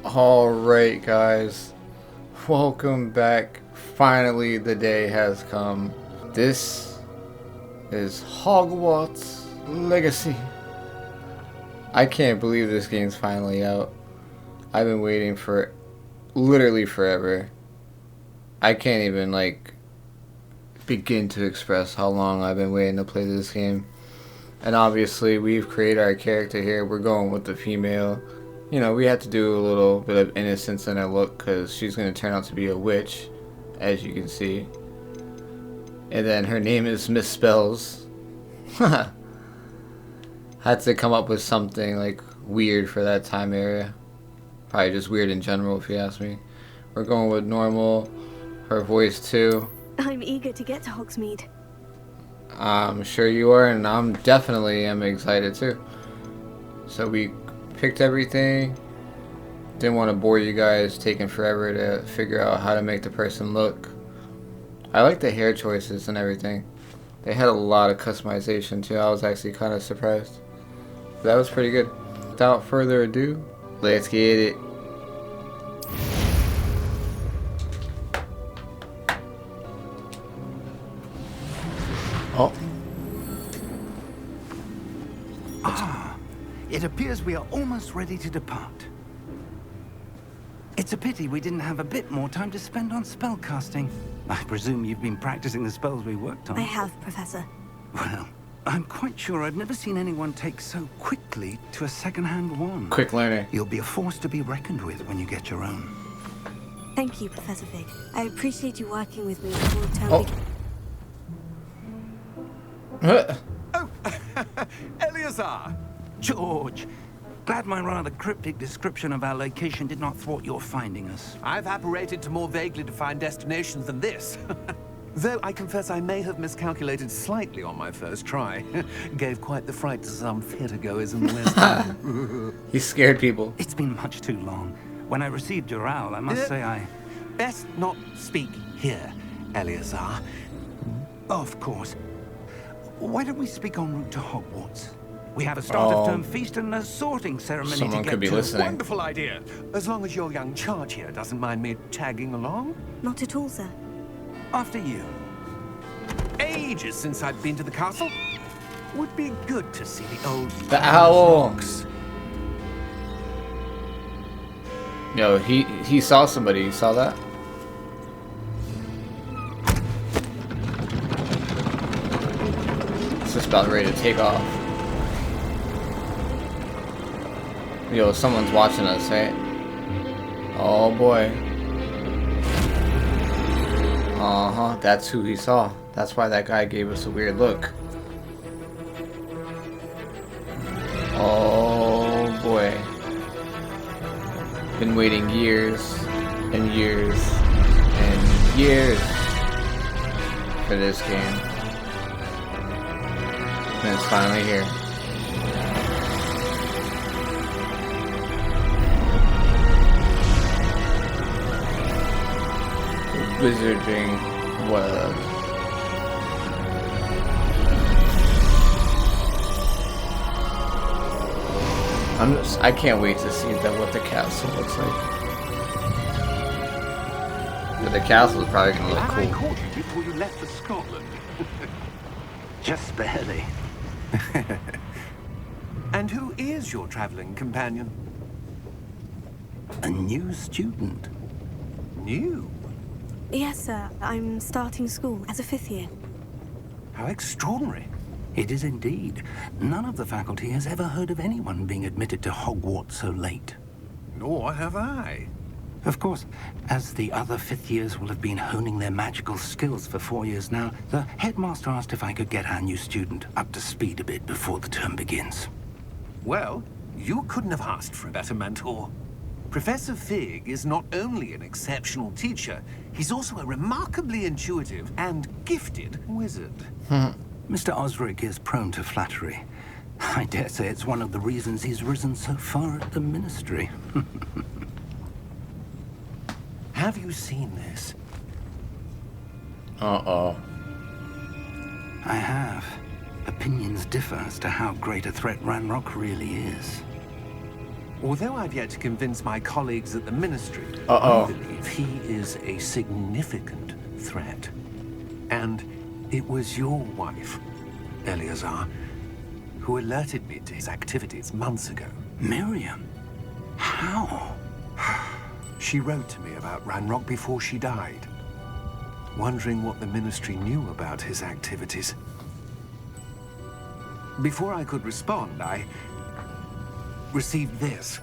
Alright, guys, welcome back. Finally, the day has come. This is Hogwarts Legacy. I can't believe this game's finally out. I've been waiting for literally forever. I can't even, begin to express how long I've been waiting to play this game. And obviously, we've created our character here. We're going with the female. You know, we had to do a little bit of innocence in her look because she's going to turn out to be a witch, as you can see. And then her name is Misspells. Had to come up with something weird for that time area. Probably just weird in general, if you ask me. We're going with normal. Her voice too. I'm eager to get to Hogsmeade. I'm sure you are, and I'm definitely am excited too. So we picked everything. Didn't want to bore you guys taking forever to figure out how to make the person look. I like the hair choices and everything. They had a lot of customization too. I was actually kind of surprised. That was pretty good. Without further ado, let's get it. Oh. It appears we are almost ready to depart. It's a pity we didn't have a bit more time to spend on spellcasting. I presume you've been practicing the spells we worked on. I have, Professor. Well, I'm quite sure I've never seen anyone take so quickly to a second-hand wand. Quick learner. You'll be a force to be reckoned with when you get your own. Thank you, Professor Fig. I appreciate you working with me before the term begins. Oh, Eleazar! George! Glad my rather cryptic description of our location did not thwart your finding us. I've apparated to more vaguely defined destinations than this. Though I confess I may have miscalculated slightly on my first try. Gave quite the fright to some theatergoers in the West End. He scared people. It's been much too long. When I received your owl, I must say I... Best not speak here, Eleazar. Of course. Why don't we speak en route to Hogwarts? We have a start-of-term feast and a sorting ceremony to Someone get could be to. listening. Wonderful idea. As long as your young charge here doesn't mind me tagging along. Not at all, sir. After you. Ages since I've been to the castle. Would be good to see the old... The owl. Yo, he saw somebody. You saw that? It's just about ready to take off. Yo, someone's watching us, right? Oh boy. Uh-huh, that's who he saw. That's why that guy gave us a weird look. Oh boy. Been waiting years and years and years for this game. And it's finally here. Wizarding world. I can't wait to see what the castle looks like. But the castle is probably gonna look I cool. caught you before you left for Scotland. Just barely. And who is your traveling companion? A new student. New? Yes, sir. I'm starting school as a 5th year. How extraordinary. It is indeed. None of the faculty has ever heard of anyone being admitted to Hogwarts so late. Nor have I. Of course, as the other 5th years will have been honing their magical skills for 4 years now, the headmaster asked if I could get our new student up to speed a bit before the term begins. Well, you couldn't have asked for a better mentor. Professor Fig is not only an exceptional teacher, he's also a remarkably intuitive and gifted wizard. Mr. Osric is prone to flattery. I dare say it's one of the reasons he's risen so far at the ministry. Have you seen this? Uh-oh. I have. Opinions differ as to how great a threat Ranrock really is. Although I've yet to convince my colleagues at the Ministry, Uh-oh. I believe he is a significant threat. And it was your wife, Eleazar, who alerted me to his activities months ago. Miriam? How? She wrote to me about Ranrock before she died, wondering what the Ministry knew about his activities. Before I could respond, I received this.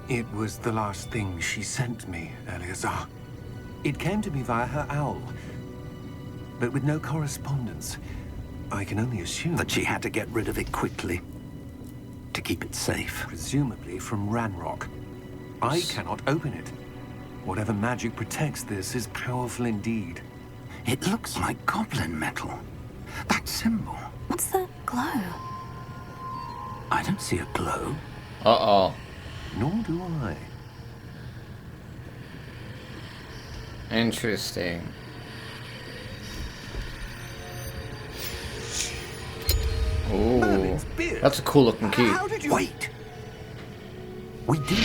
It was the last thing she sent me, Eleazar. It came to me via her owl, but with no correspondence. I can only assume That she had to get rid of it quickly to keep it safe. presumably from Ranrock. I cannot open it. Whatever magic protects this is powerful indeed. It looks like goblin metal. That symbol. What's that glow? I don't see a glow. Uh-oh. Nor do I. Interesting. Ooh. Merlin's beard. That's a cool looking key. How did you... Wait. We did.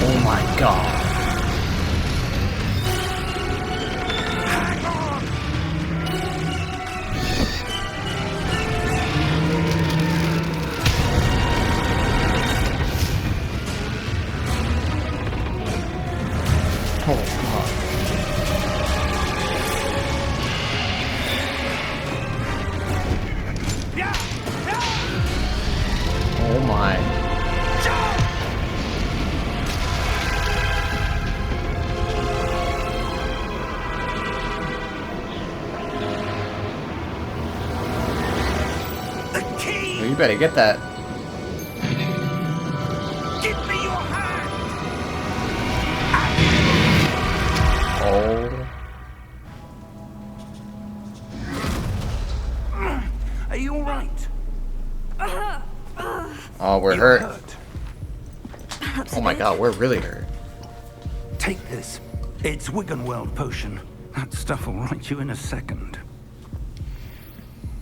Oh my god. Hang on. Oh god. Oh my. The key. Well, you better get that. Give me your hand. Oh. Are you all right? Oh, we're You're hurt. Oh my god, we're really hurt. Take this. It's Wiggenweld potion. That stuff will right you in a second.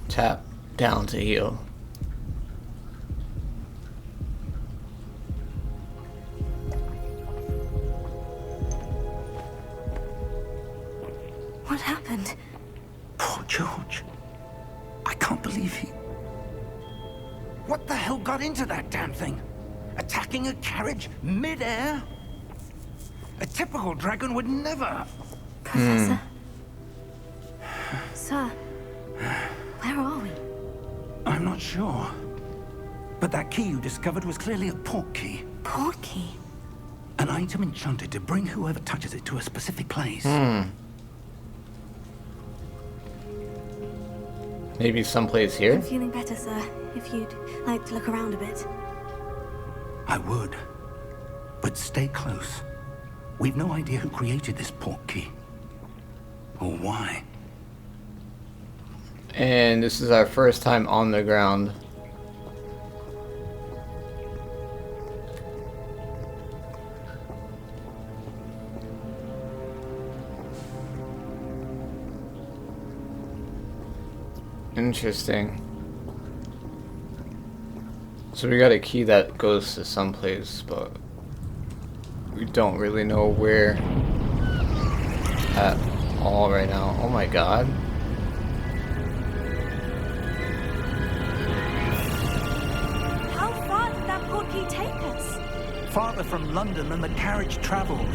Tap down to heal. What happened? Poor George. I can't believe he... What the hell got into that damn thing? Attacking a carriage mid-air? A typical dragon would never. Professor? Sir, where are we? I'm not sure. But that key you discovered was clearly a port key. Port key? An item enchanted to bring whoever touches it to a specific place. Maybe someplace here? I'm feeling better, sir. If you'd like to look around a bit. I would. But stay close. We've no idea who created this port key. Or why. And this is our first time on the ground. Interesting. So we got a key that goes to someplace, but we don't really know where at all right now. Oh my god. How far did that port key take us? Farther from London than the carriage travelled.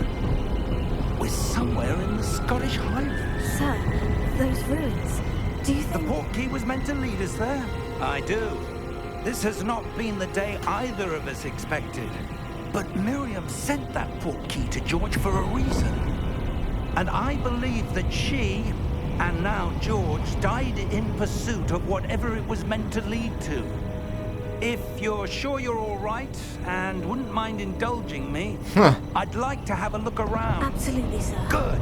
We're somewhere in the Scottish Highlands. Sir, those ruins. Do you The think... port key was meant to lead us there. I do. This has not been the day either of us expected. But Miriam sent that port key to George for a reason. And I believe that she, and now George, died in pursuit of whatever it was meant to lead to. If you're sure you're all right and wouldn't mind indulging me, I'd like to have a look around. Absolutely, sir. Good.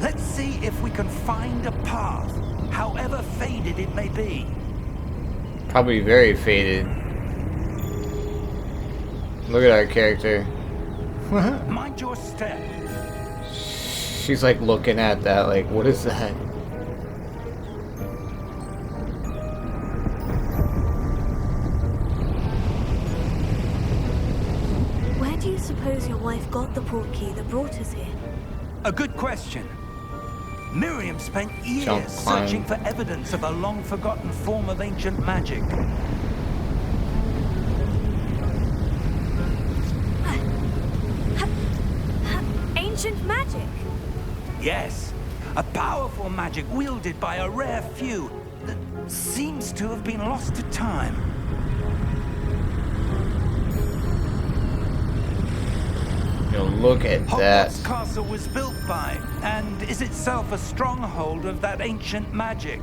Let's see if we can find a path, however faded it may be. Probably very faded. Look at our character. Mind your step. She's like looking at that, like, what is that? do you suppose your wife got the portkey that brought us here? A good question. Miriam spent years Jump climb. searching for evidence of a long-forgotten form of ancient magic. Ancient magic? Yes, a powerful magic wielded by a rare few that seems to have been lost to time. Yo, look at that. Hogwarts Castle was built by, and is itself a stronghold of that ancient magic.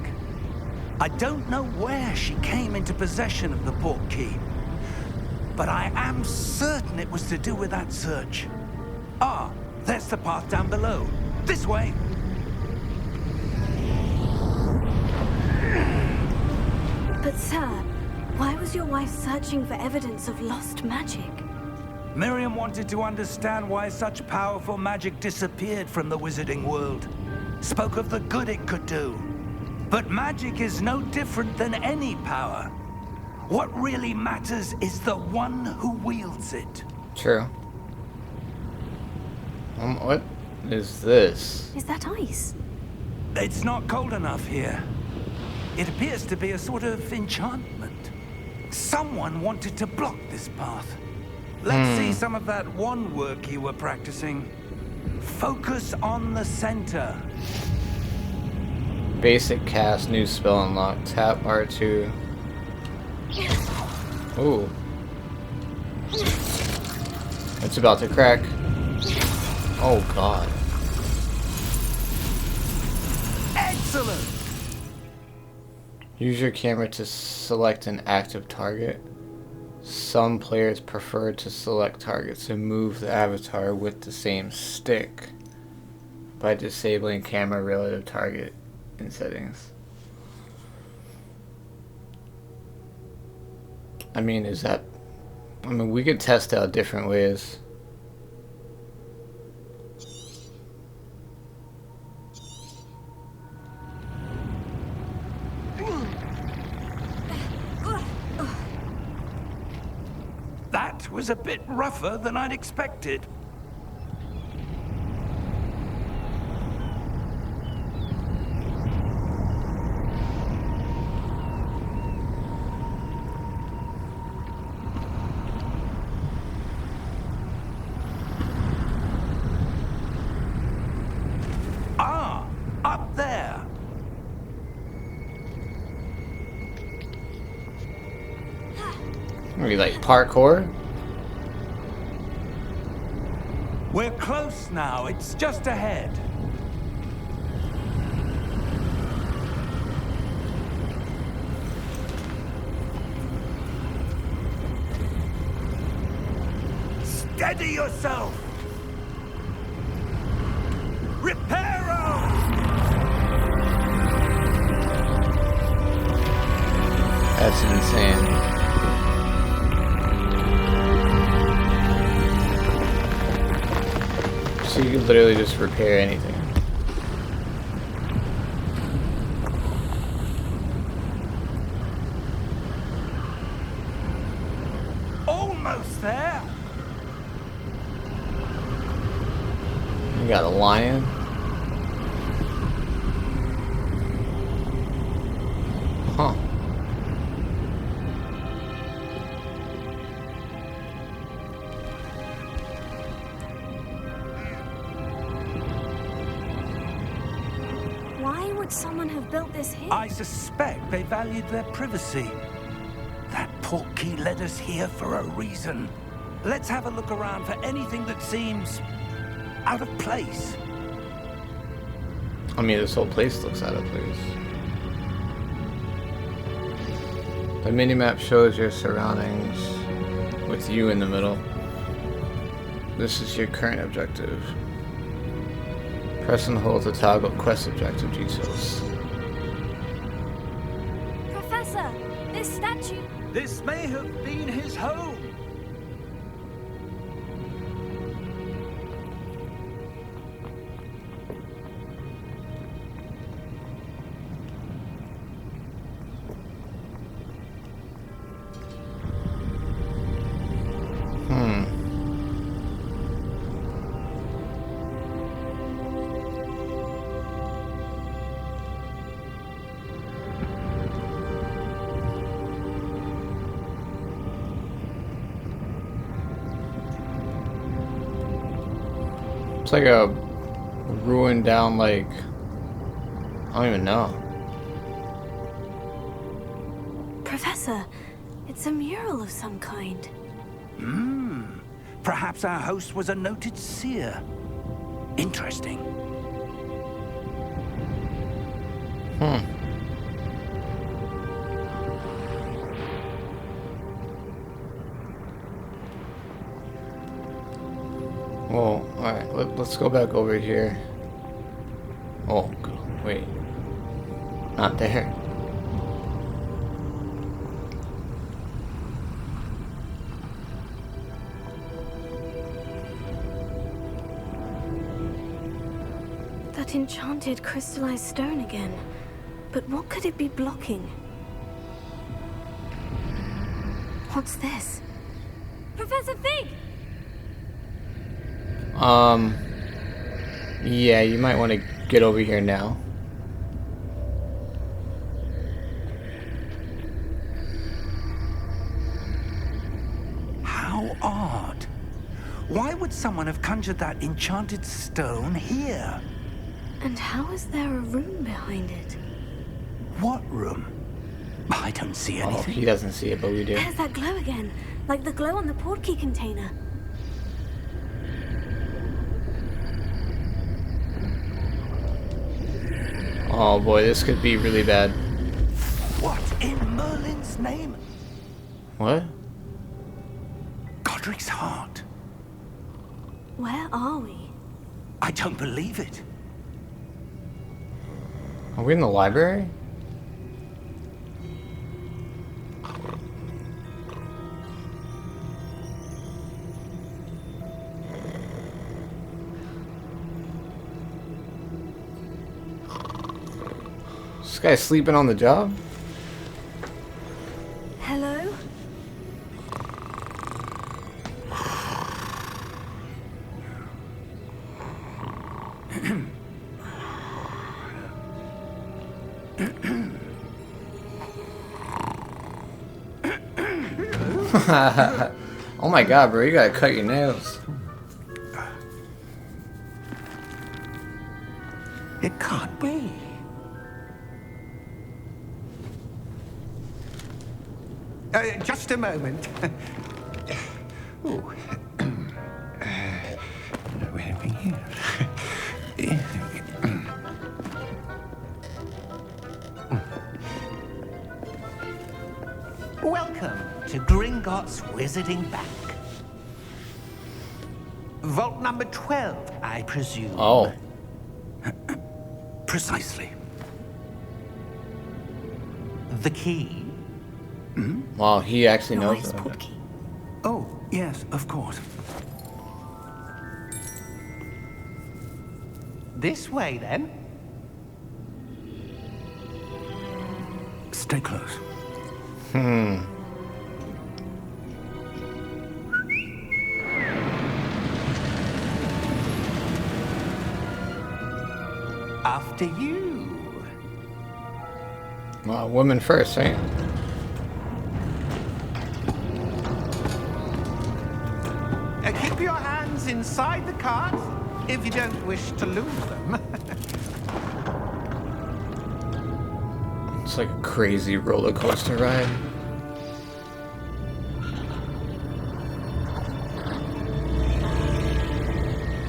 I don't know where she came into possession of the portkey, but I am certain it was to do with that search. Ah, there's the path down below. This way. But sir, why was your wife searching for evidence of lost magic? Miriam wanted to understand why such powerful magic disappeared from the wizarding world. Spoke of the good it could do. But magic is no different than any power. What really matters is the one who wields it. True. What is this? Is that ice? It's not cold enough here. It appears to be a sort of enchantment. Someone wanted to block this path. Let's see some of that wand work you were practicing. Focus on the center. Basic cast, new spell unlocked. Tap R2. Ooh. It's about to crack. Oh god. Excellent! Use your camera to select an active target. Some players prefer to select targets and move the avatar with the same stick by disabling camera relative target in settings. I mean, we could test out different ways. That was a bit rougher than I'd expected. Ah, up there. Maybe like parkour? We're close now. It's just ahead. Steady yourself. Reparo! That's insane. So you can literally just repair anything. Almost there. You got a lion. Huh. Why would someone have built this here? I suspect they valued their privacy. That portkey led us here for a reason. Let's have a look around for anything that seems out of place. I mean, this whole place looks out of place. The minimap shows your surroundings with you in the middle. This is your current objective. Press and hold to toggle quest objective details. Professor, this statue... This may have been his home. It's like a ruined down, like, I don't even know. Professor, it's a mural of some kind. Perhaps our host was a noted seer. Interesting. Well, alright, let's go back over here. Oh, wait. Not there. That enchanted crystallized stone again. But what could it be blocking? What's this? Professor Fig! Yeah, you might want to get over here now. How odd. Why would someone have conjured that enchanted stone here? And how is there a room behind it? What room? I don't see Oh, anything. he doesn't see it, but we do. There's that glow again, like the glow on the portkey container. Oh boy, this could be really bad. What in Merlin's name? What? Godric's heart. Where are we? I don't believe it. Are we in the library? This guy's sleeping on the job? Hello? Oh my god, bro, you gotta cut your nails. It can't be. Just a moment. Oh. Where are we here? Welcome to Gringotts Wizarding Bank. Vault number 12, I presume. Oh. Precisely. The key? Wow, he actually Your knows wife's that. portkey. Oh, yes, of course. This way, then. Stay close. After you. Well, women first, right? Keep your hands inside the cart if you don't wish to lose them. It's like a crazy roller coaster ride.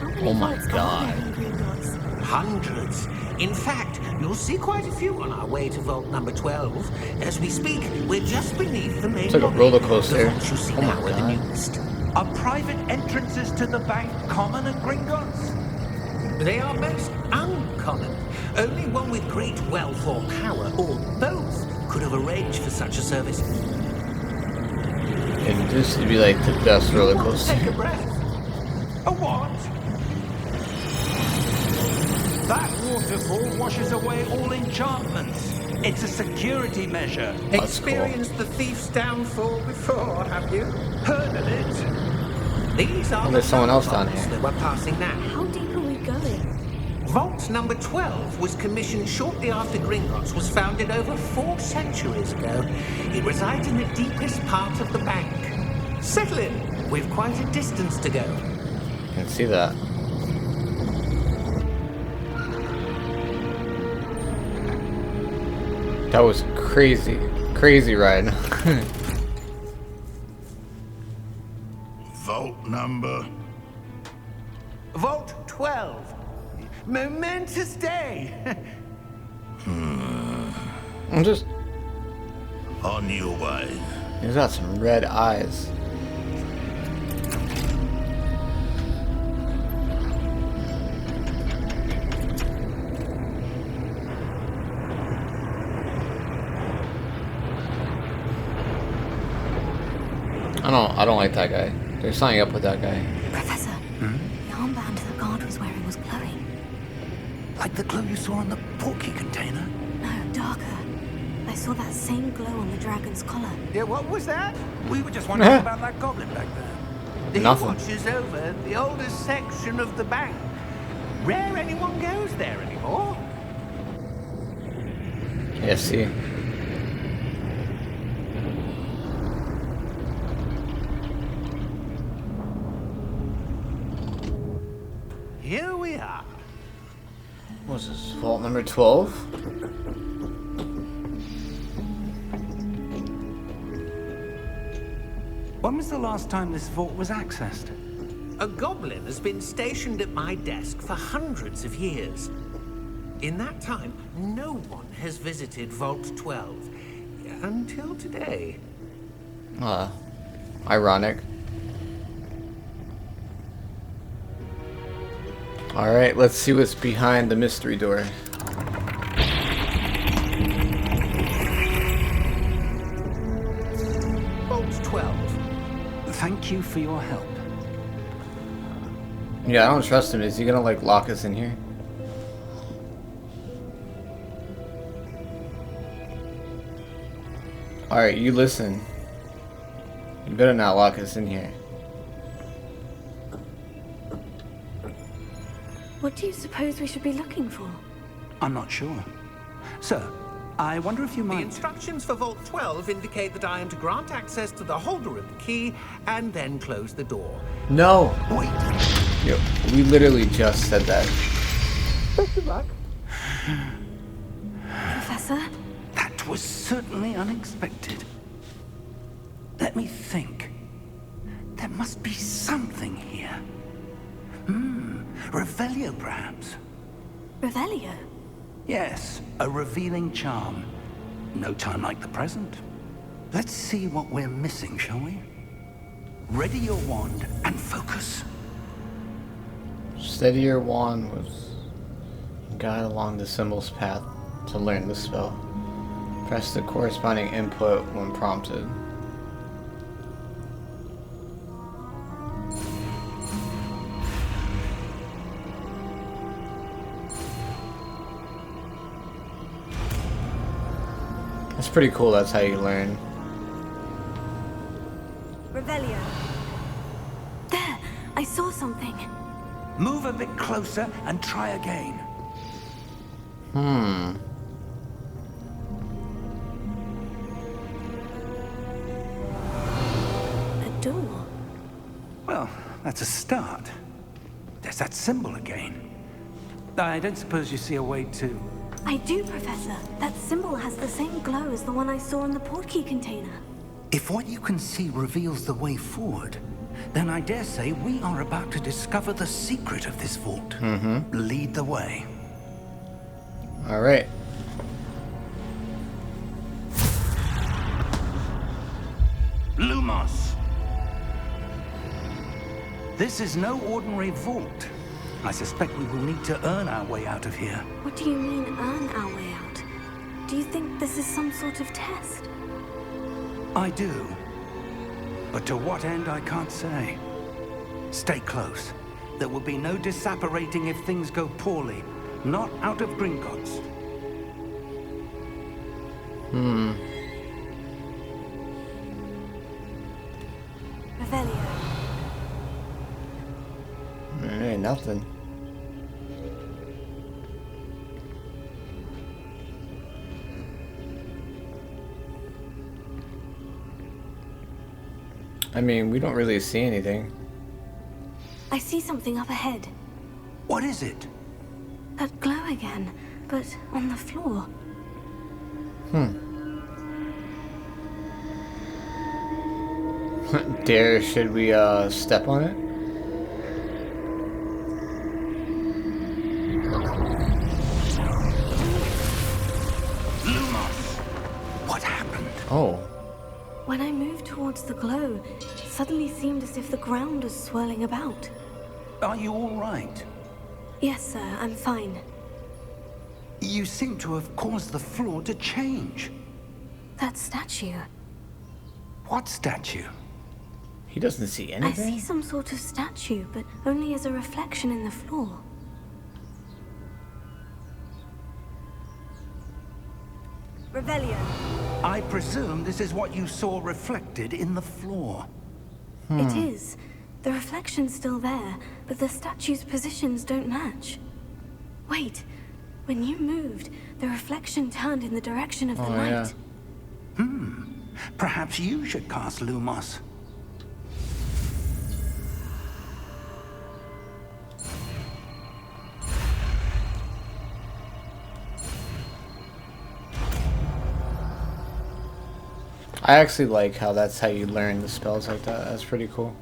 How many Oh my vaults are God. there in Gringotts? Hundreds. In fact, you'll see quite a few on our way to vault number 12. As we speak, we're just beneath the main It's like a lobby. roller coaster. The vaults you see Oh my now are the God. newest. Are private entrances to the bank common at Gringotts? They are most uncommon. Only one with great wealth or power, or both, could have arranged for such a service. And this would be like the best roller Want to coaster. take a breath? A what? That waterfall washes away all enchantments. It's a security measure. That's cool. Experienced the thief's downfall before, have you? Heard of it? These are Oh, there's the someone else vaults down here. that we're passing now. How deep are we going? Vault number 12 was commissioned shortly after Gringotts was founded over 4 centuries ago. It resides in the deepest part of the bank. Settle in. We've quite a distance to go. You can see that. That was crazy. Crazy ride. Vault number. Vault 12. Momentous day. I'm just... On your way. He's got some red eyes. I don't like that guy. There's something up with that guy. Professor, the armband the guard was wearing was glowing. Like the glow you saw on the porky container? No, darker. I saw that same glow on the dragon's collar. Yeah, what was that? We were just wondering about that goblin back there. He Nothing. watches over the oldest section of the bank. Rare anyone goes there anymore. Yeah, see. Here we are. What's this? Vault number 12? When was the last time this vault was accessed? A goblin has been stationed at my desk for hundreds of years. In that time, no one has visited Vault 12. Until today. Ironic. Alright, let's see what's behind the mystery door. Vault 12. Thank you for your help. Yeah, I don't trust him. Is he gonna, like, lock us in here? Alright, you listen. You better not lock us in here. What do you suppose we should be looking for? I'm not sure. Sir, I wonder if you The might... instructions for Vault 12 indicate that I am to grant access to the holder of the key and then close the door. No! Wait. Yo, we literally just said that. Best of luck. Professor? That was certainly unexpected. Let me think. There must be something here. Revelio, perhaps. Revelio? Yes, a revealing charm. No time like the present. Let's see what we're missing, shall we? Ready your wand and focus. Steady your wand was guide along the symbol's path to learn the spell. Press the corresponding input when prompted. It's pretty cool, that's how you learn. Revelio. There! I saw something. Move a bit closer and try again. A door. Well, that's a start. There's that symbol again. I don't suppose you see a way to... I do, Professor. That symbol has the same glow as the one I saw in the portkey container. If what you can see reveals the way forward, then I dare say we are about to discover the secret of this vault. Lead the way. Alright. Lumos! This is no ordinary vault. I suspect we will need to earn our way out of here. What do you mean, earn our way out? Do you think this is some sort of test? I do. But to what end, I can't say. Stay close. There will be no disapparating if things go poorly. Not out of Gringotts. Revelio. There ain't nothing. I mean, we don't really see anything. I see something up ahead. What is it? That glow again, but on the floor. Dare, should we step on it? Lumos! What happened? Oh. When I moved towards the glow, it suddenly seemed as if the ground was swirling about. Are you all right? Yes, sir, I'm fine. You seem to have caused the floor to change. That statue. What statue? He doesn't see I anything? see some sort of statue, but only as a reflection in the floor. Revelio. I presume this is what you saw reflected in the floor. It is. The reflection's still there, but the statue's positions don't match. Wait. When you moved, the reflection turned in the direction of the light. Yeah. Perhaps you should cast Lumos. I actually like how that's how you learn the spells like that. That's pretty cool.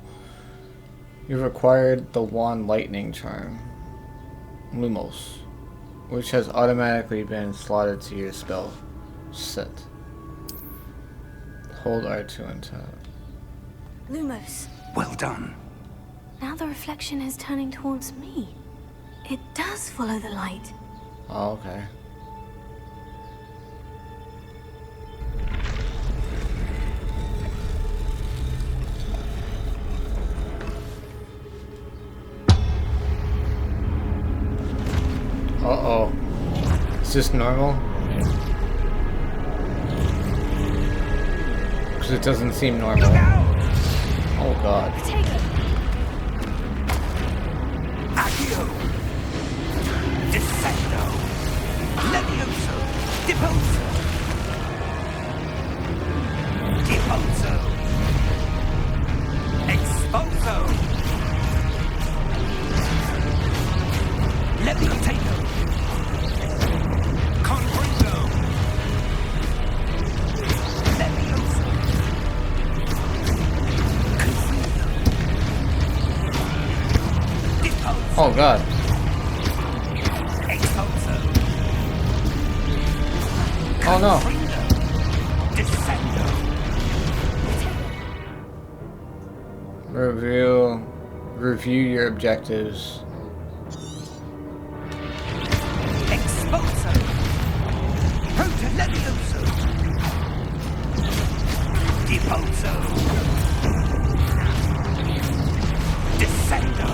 You've acquired the Wand Lightning Charm, Lumos, which has automatically been slotted to your spell set. Hold R2 and tap. Lumos. Well done. Now the reflection is turning towards me. It does follow the light. Oh, okay. Uh-oh. Is this normal? Because it doesn't seem normal. Oh god. Take it. Accio! Descendo! Levioso! Deposo! Deposo! Exposo! Leviotato! Confringo! Levioso! Confringo! Deposo! Oh god. Exposo! Oh no. Confringo! Descendo! Review your objectives. Exposo! Prota Levioso! Deposo! Descendo!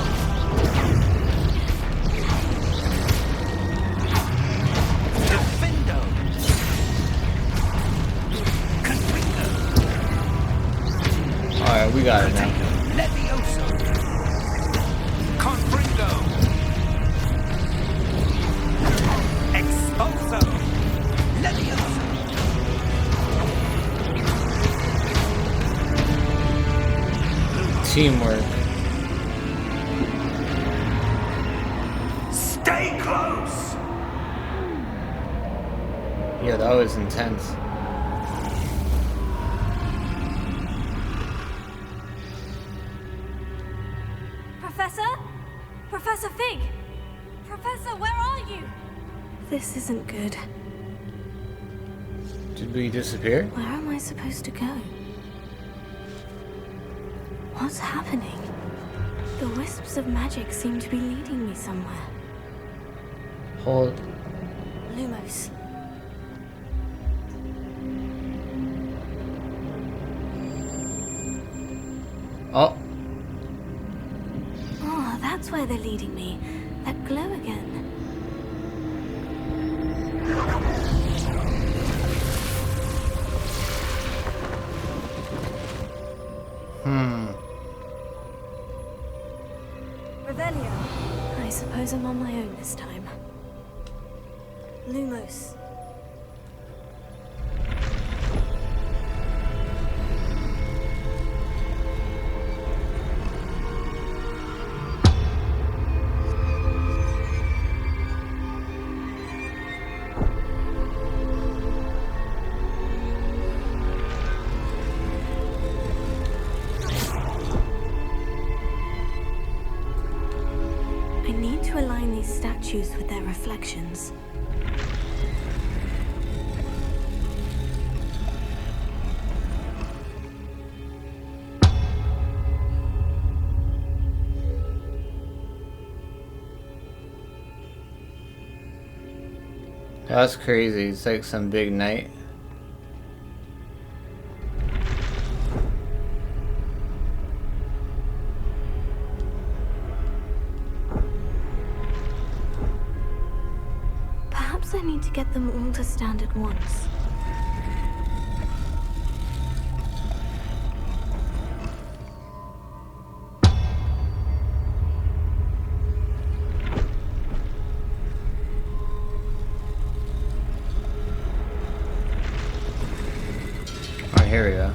Defendo! Confringo! Alright, we got it now. Levioso! Confringo! Exposo! Levioso! Teamwork. Stay close! Yeah, that was intense. Professor? Professor Fig? Professor, where are you? This isn't good. Did we disappear? Where am I supposed to go? What's happening? The wisps of magic seem to be leading me somewhere. Hold. Lumos. Oh. Oh, that's where they're leading me. That glow again. Revelio. I suppose I'm on my own this time. Lumos. I need to align these statues with their reflections. That's crazy. It's like some big night. Perhaps I need to get them all to stand at once. Here we go.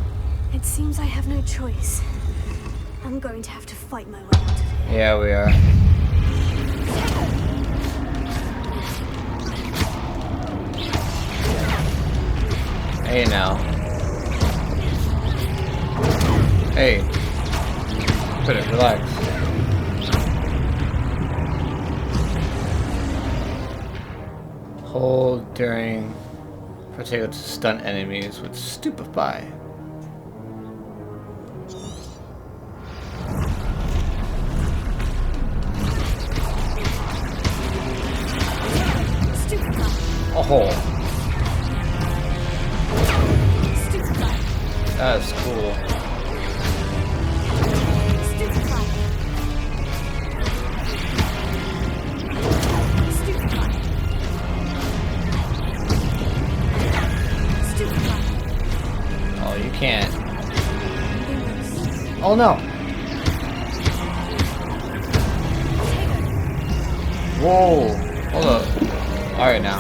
It seems I have no choice. I'm going to have to fight my way out of here. Yeah, we are. Hey now. Hey. Better relax. Hold during potato to stun enemies with stupefy. Oh, that's cool. Oh, you can't. Oh no. Whoa. Hold up. Alright now.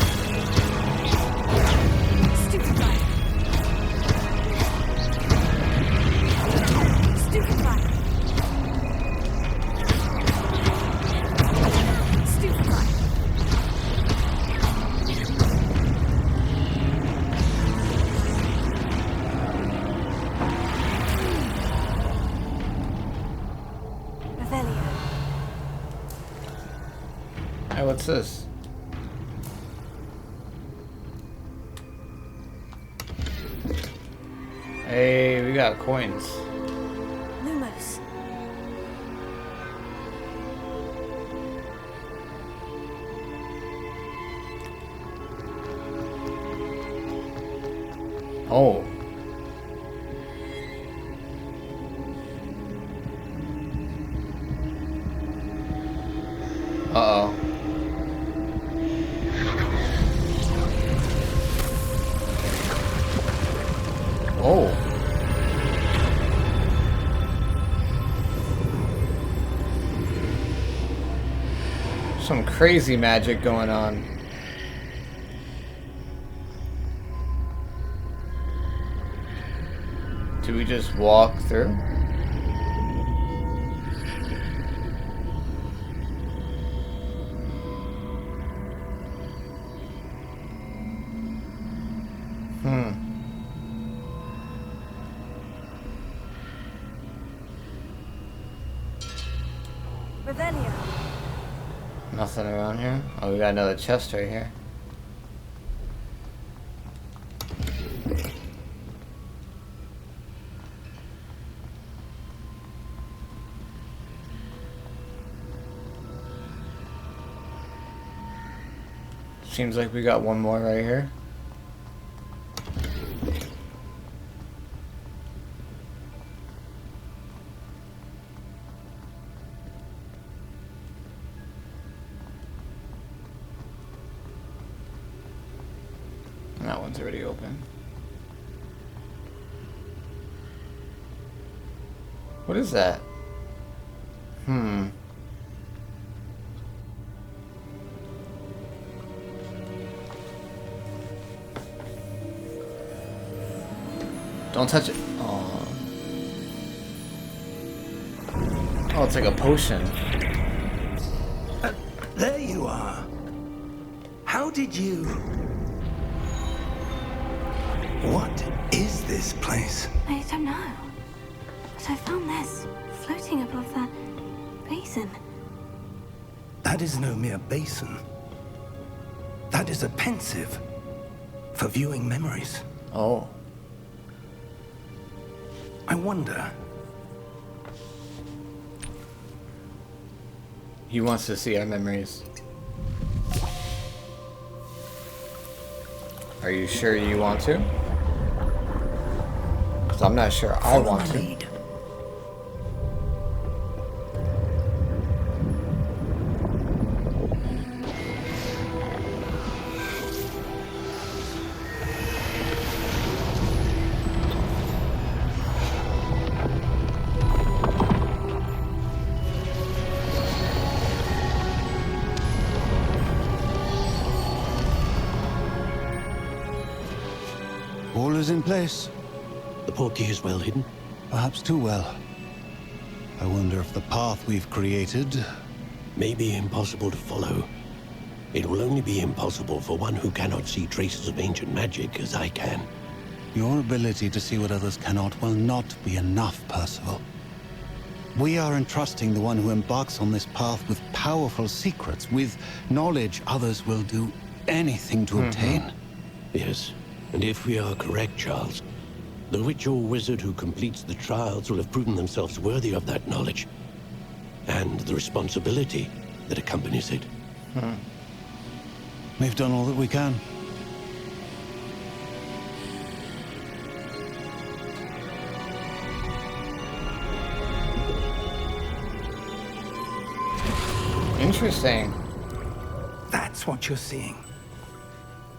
Hey, what's this? Hey, we got coins. Lumos. Oh. Uh-oh. Oh. Some crazy magic going on. Do we just walk through? Revelio. Nothing around here. Oh, we got another chest right here. Seems like we got one more right here. That one's already open. What is that? Don't touch it. Oh. Oh, it's like a potion. There you are. How did you... What is this place? I don't know. But I found this floating above that basin. A That is no mere basin. That is a pensive for viewing memories. Oh. I wonder. He wants to see our memories. Are you sure you want to? Because I'm not sure I want to. Lead. All is in place. The portkey is well hidden. Perhaps too well. I wonder if the path we've created... May be impossible to follow. It will only be impossible for one who cannot see traces of ancient magic as I can. Your ability to see what others cannot will not be enough, Percival. We are entrusting the one who embarks on this path with powerful secrets, with knowledge others will do anything to obtain. Yes, and if we are correct, Charles, the witch or wizard who completes the trials will have proven themselves worthy of that knowledge, and the responsibility that accompanies it. We've done all that we can. Interesting. That's what you're seeing.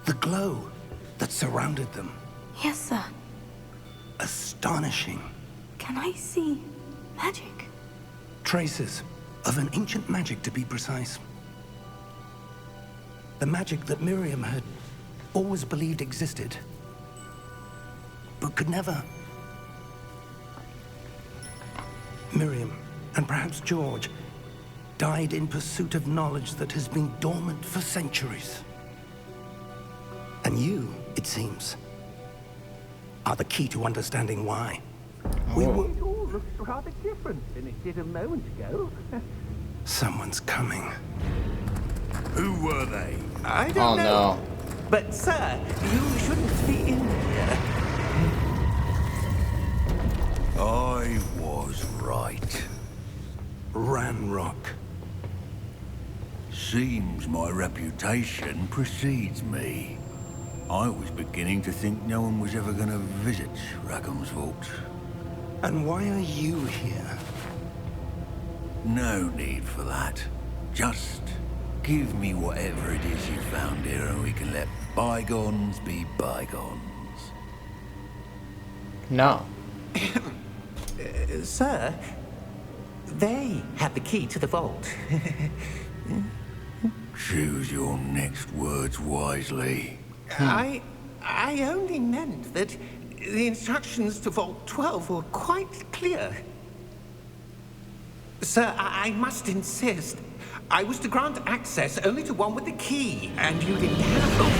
The glow that surrounded them. Yes, sir. Astonishing. Can I see magic? Traces of an ancient magic, to be precise. The magic that Miriam had always believed existed, but could never. Miriam, and perhaps George, died in pursuit of knowledge that has been dormant for centuries. And you, it seems, are the key to understanding why. We were... It all looks rather different than it did a moment ago. Someone's coming. Who were they? I Oh don't know. no. But, sir, you shouldn't be in here. I was right. Ranrock. Seems my reputation precedes me. I was beginning to think no one was ever going to visit Rackham's vault. And why are you here? No need for that. Just give me whatever it is you found here and we can let bygones be bygones. No. Sir, they have the key to the vault. Choose your next words wisely. I only meant that the instructions to Vault 12 were quite clear. Sir, I must insist. I was to grant access only to one with the key, and you didn't have them.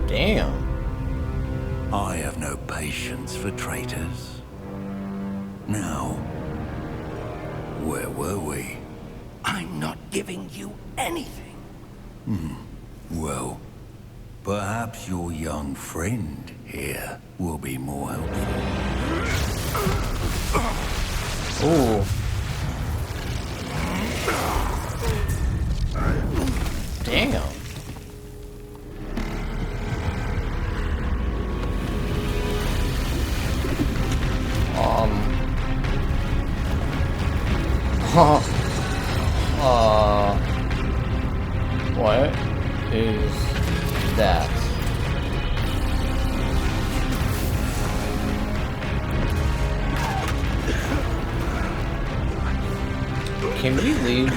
Damn. I have no patience for traitors. Now, where were we? I'm not giving you anything. Well, perhaps your young friend here will be more helpful. Ooh. Damn. What is that? Can we leave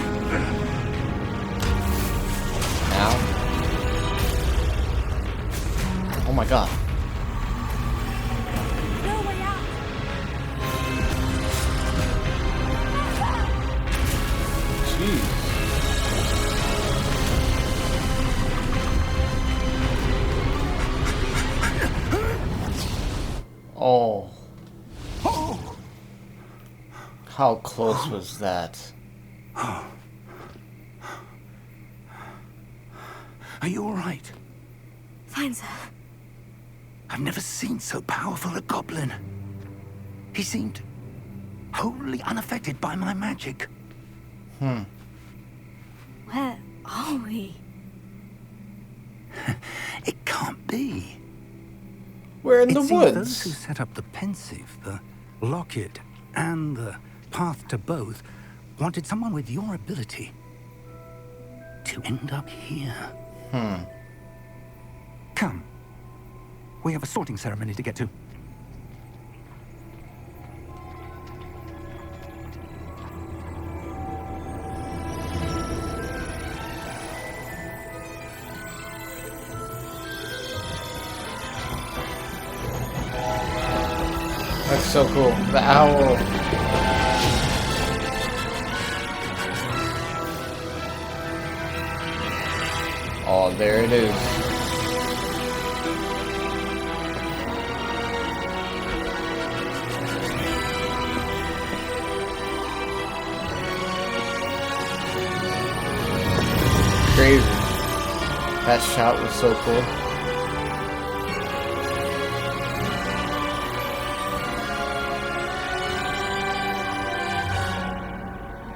now? Oh my god. No way out. Jeez. Oh. How close was that? Are you all right? Fine, sir. I've never seen so powerful a goblin. He seemed wholly unaffected by my magic. Where are we? It can't be. We're in the It seems those who woods. set up the pensive, the locket, and the path to both wanted someone with your ability to end up here. Come. We have a sorting ceremony to get to. That's so cool. The owl. Oh, there it is. Crazy. That shot was so cool.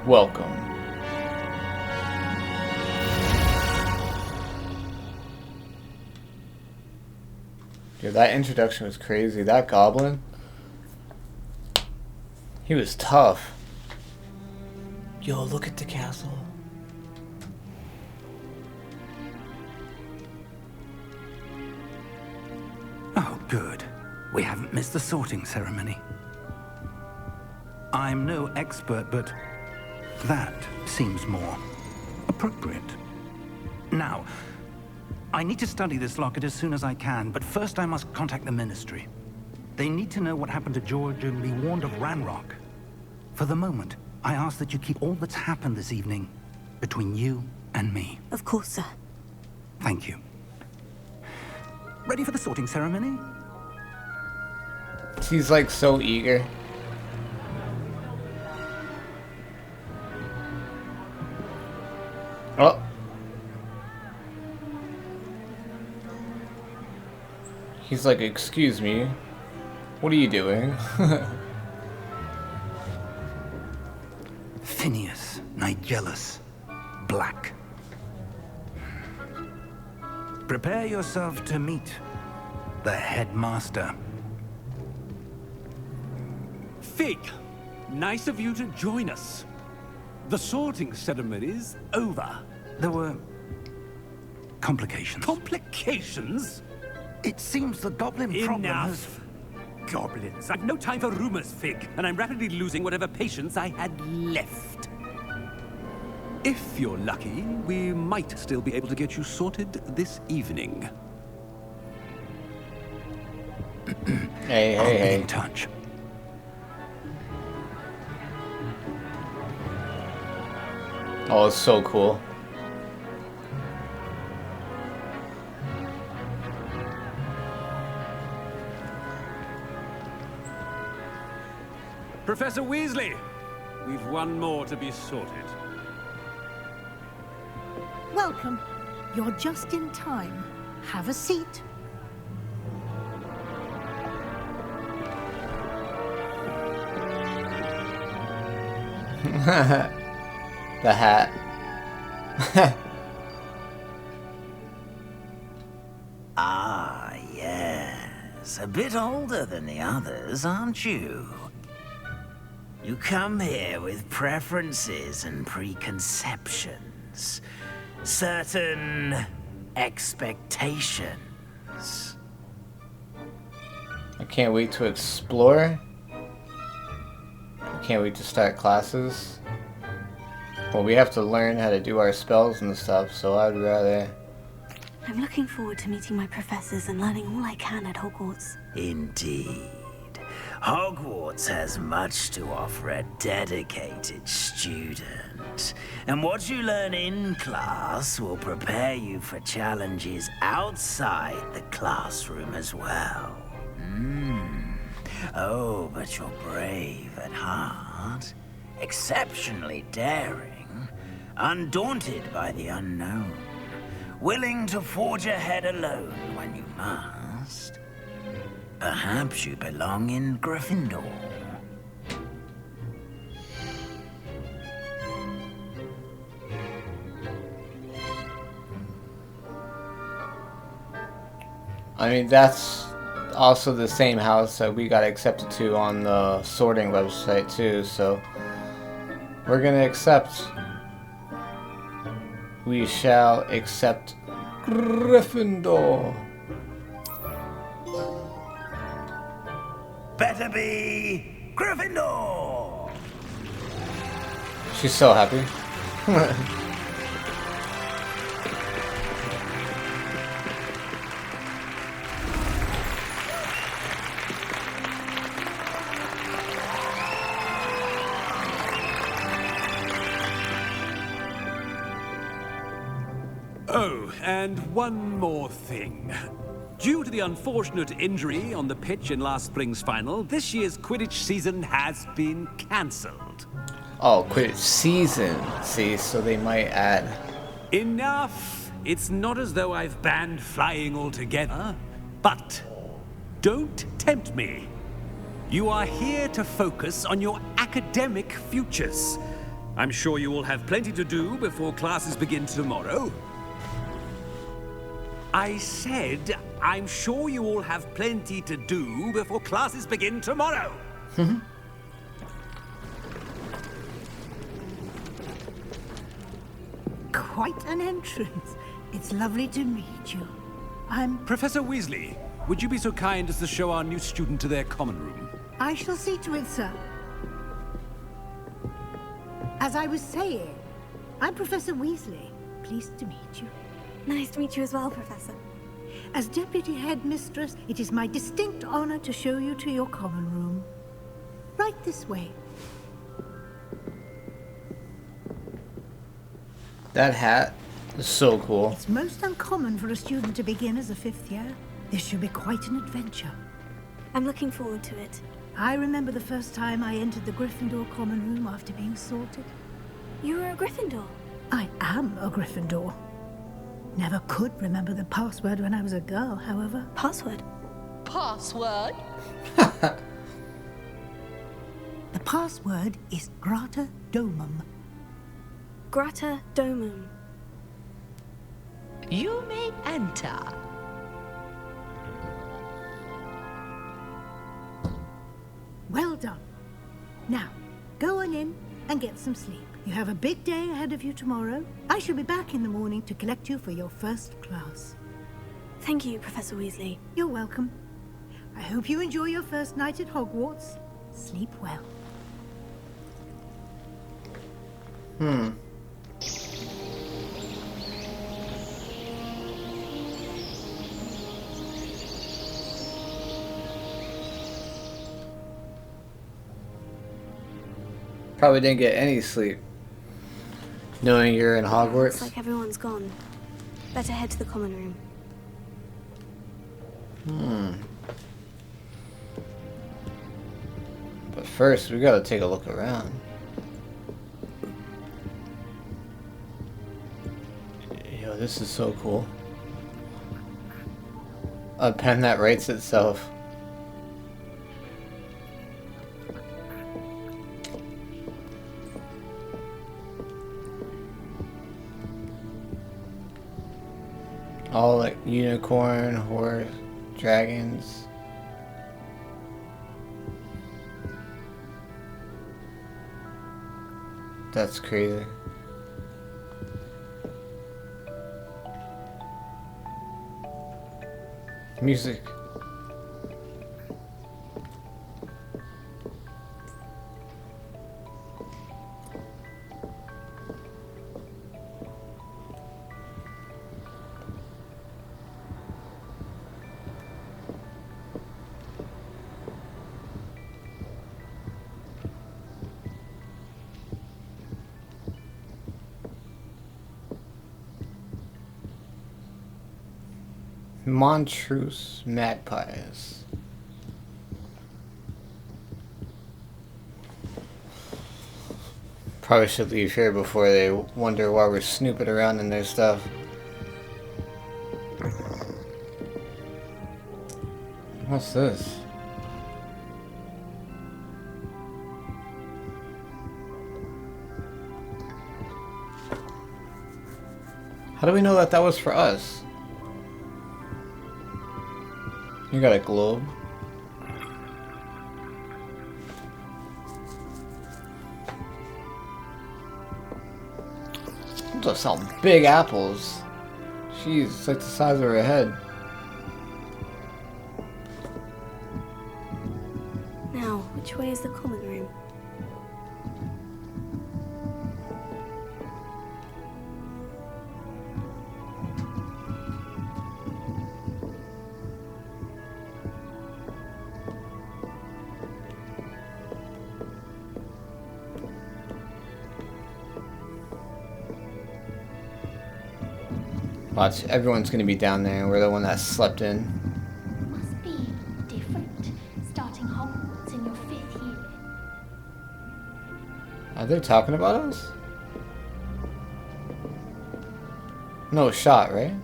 Welcome. Dude, that introduction was crazy. That goblin, he was tough. Yo, look at the castle. Oh, good. We haven't missed the sorting ceremony. I'm no expert, but that seems more appropriate. Now, I need to study this locket as soon as I can, but first I must contact the Ministry. They need to know what happened to George and be warned of Ranrock. For the moment, I ask that you keep all that's happened this evening between you and me. Of course, sir. Thank you. Ready for the sorting ceremony? He's like so eager. Oh. He's like, excuse me. What are you doing? Phineas, Nigellus, Black. Prepare yourself to meet the headmaster. Fig, nice of you to join us. The sorting ceremony's over. There were complications. Complications? It seems the goblin problem has... Enough. Goblins. I've no time for rumors, Fig, and I'm rapidly losing whatever patience I had left. If you're lucky, we might still be able to get you sorted this evening. Hey, I'll hey, be hey. in touch. Oh, it's so cool. Professor Weasley, we've one more to be sorted. Welcome. You're just in time. Have a seat. The hat. Ah, yes. A bit older than the others, aren't you? You come here with preferences and preconceptions. Certain expectations. I can't wait to explore. I can't wait to start classes. Well, we have to learn how to do our spells and stuff, so I'd rather... I'm looking forward to meeting my professors and learning all I can at Hogwarts. Indeed. Hogwarts has much to offer a dedicated student. And what you learn in class will prepare you for challenges outside the classroom as well. Oh, but you're brave at heart. exceptionally daring, undaunted by the unknown, willing to forge ahead alone when you must. Perhaps you belong in Gryffindor. I mean, that's also the same house that we got accepted to on the sorting website too, so we're gonna accept. We shall accept Gryffindor. Better be Gryffindor! She's so happy. Oh, and one more thing. Due to the unfortunate injury on the pitch in last spring's final, this year's Quidditch season has been cancelled. Oh, Quidditch season. See, so they might add. Enough! It's not as though I've banned flying altogether. But don't tempt me. You are here to focus on your academic futures. I'm sure you all have plenty to do before classes begin tomorrow. I said, I'm sure you all have plenty to do before classes begin tomorrow. Quite an entrance. It's lovely to meet you. I'm... Professor Weasley, would you be so kind as to show our new student to their common room? I shall see to it, sir. As I was saying, I'm Professor Weasley. Pleased to meet you. Nice to meet you as well, Professor. As Deputy Headmistress, it is my distinct honor to show you to your common room. Right this way. That hat is so cool. It's most uncommon for a student to begin as a 5th year. This should be quite an adventure. I'm looking forward to it. I remember the first time I entered the Gryffindor common room after being sorted. You were a Gryffindor? I am a Gryffindor. Never could remember the password when I was a girl, however. Password? Password? The password is Grata Domum. Grata Domum. You may enter. Well done. Now, go on in and get some sleep. You have a big day ahead of you tomorrow. I shall be back in the morning to collect you for your first class. Thank you, Professor Weasley. You're welcome. I hope you enjoy your first night at Hogwarts. Sleep well. Probably didn't get any sleep. Knowing you're in Hogwarts. Looks like everyone's gone. Better head to the common room. But first, we gotta take a look around. Yo, this is so cool. A pen that writes itself. All like unicorn, horse, dragons. That's crazy. Music. Montrose magpies. Probably should leave here before they wonder why we're snooping around in their stuff. What's this? How do we know that that was for us? You got a globe. Those are some big apples. Jeez, it's like the size of her head. Now, which way is the common room? Watch, everyone's gonna be down there, and we're the one that slept in. Must be different, starting Hogwarts in your 5th year. Are they talking about us? No shot, right?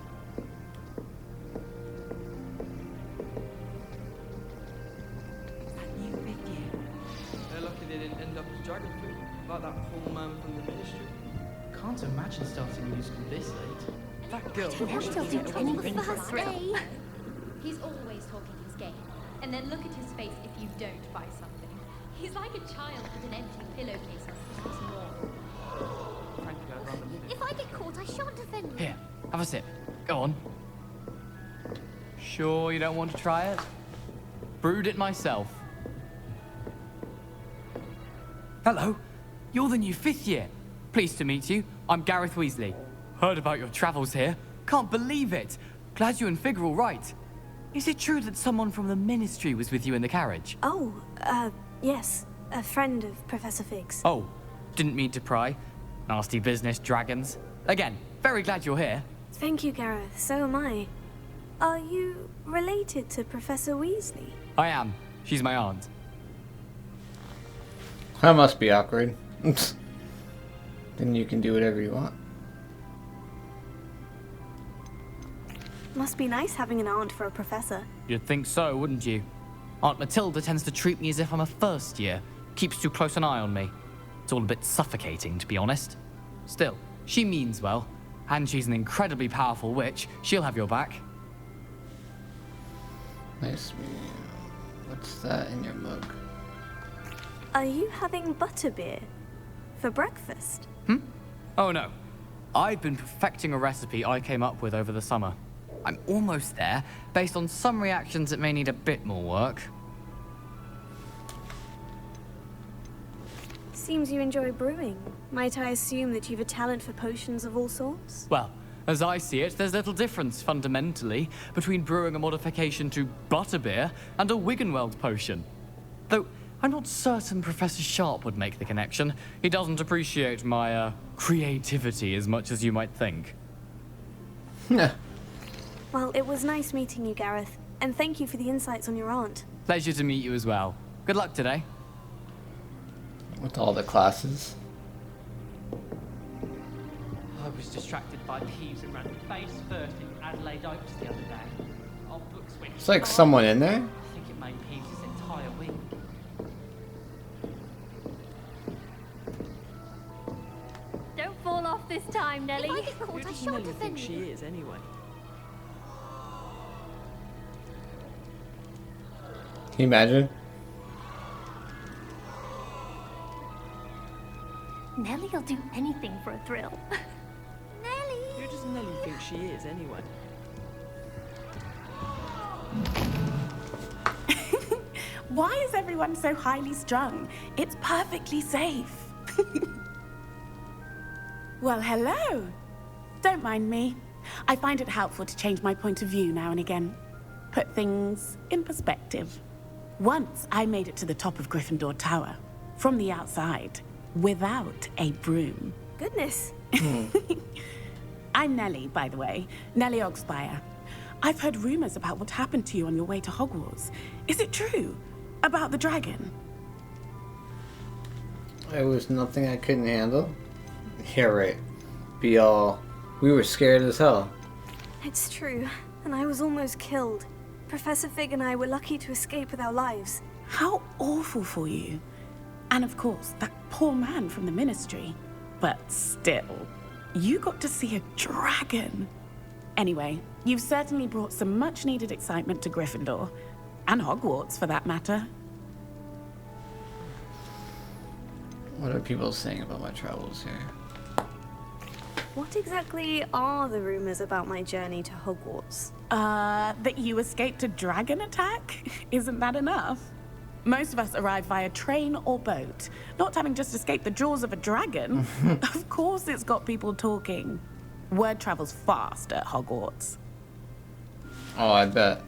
They're lucky they didn't end up as dragon food, like that poor man from the ministry. Can't imagine starting musical this late. That girl. He's always talking his game, and then look at his face if you don't buy something. He's like a child with an empty pillowcase on Christmas morn. Frankly, I'd rather live it. If I get caught, I shan't offend you. Here, have a sip. Go on. Sure you don't want to try it? Brewed it myself. Hello, you're the new 5th year. Pleased to meet you. I'm Gareth Weasley. Heard about your travels here. Can't believe it. Glad you and Fig are all right. Is it true that someone from the Ministry was with you in the carriage? Oh, yes. A friend of Professor Fig's. Oh, didn't mean to pry. Nasty business, dragons. Again, very glad you're here. Thank you, Gareth. So am I. Are you related to Professor Weasley? I am. She's my aunt. That must be awkward. Then you can do whatever you want. Must be nice having an aunt for a professor. You'd think so, wouldn't you? Aunt Matilda tends to treat me as if I'm a 1st year. Keeps too close an eye on me. It's all a bit suffocating, to be honest. Still, she means well. And she's an incredibly powerful witch. She'll have your back. Nice. What's that in your mug? Are you having butterbeer for breakfast? Oh no. I've been perfecting a recipe I came up with over the summer. I'm almost there, based on some reactions that may need a bit more work. Seems you enjoy brewing. Might I assume that you've a talent for potions of all sorts? Well, as I see it, there's little difference, fundamentally, between brewing a modification to butterbeer and a Wiggenweld potion. Though, I'm not certain Professor Sharp would make the connection. He doesn't appreciate my, creativity as much as you might think. Well, it was nice meeting you, Gareth. And thank you for the insights on your aunt. Pleasure to meet you as well. Good luck today. With all the classes. I was distracted by Peeves and ran face first in Adelaide Oaks the other day. Our books went. It's like someone in there. I think it made Peeves' entire week. Don't fall off this time, Nellie. If I get caught, I shan't Nellie offend think she you. is, anyway? Can you imagine? Nellie'll do anything for a thrill. Nellie! Who does Nellie think she is, anyway? Why is everyone so highly strung? It's perfectly safe. Well, hello. Don't mind me. I find it helpful to change my point of view now and again. Put things in perspective. Once I made it to the top of Gryffindor Tower, from the outside, without a broom. Goodness. I'm Nellie, by the way. Nellie Ogspire. I've heard rumors about what happened to you on your way to Hogwarts. Is it true? About the dragon? It was nothing I couldn't handle. Yeah, right. We were scared as hell. It's true, and I was almost killed. Professor Fig and I were lucky to escape with our lives. How awful for you. And of course, that poor man from the ministry. But still, you got to see a dragon. Anyway, you've certainly brought some much-needed excitement to Gryffindor. And Hogwarts, for that matter. What are people saying about my travels here? What exactly are the rumors about my journey to Hogwarts? That you escaped a dragon attack? Isn't that enough? Most of us arrive via train or boat, not having just escaped the jaws of a dragon. Of course it's got people talking. Word travels fast at Hogwarts. Oh, I bet.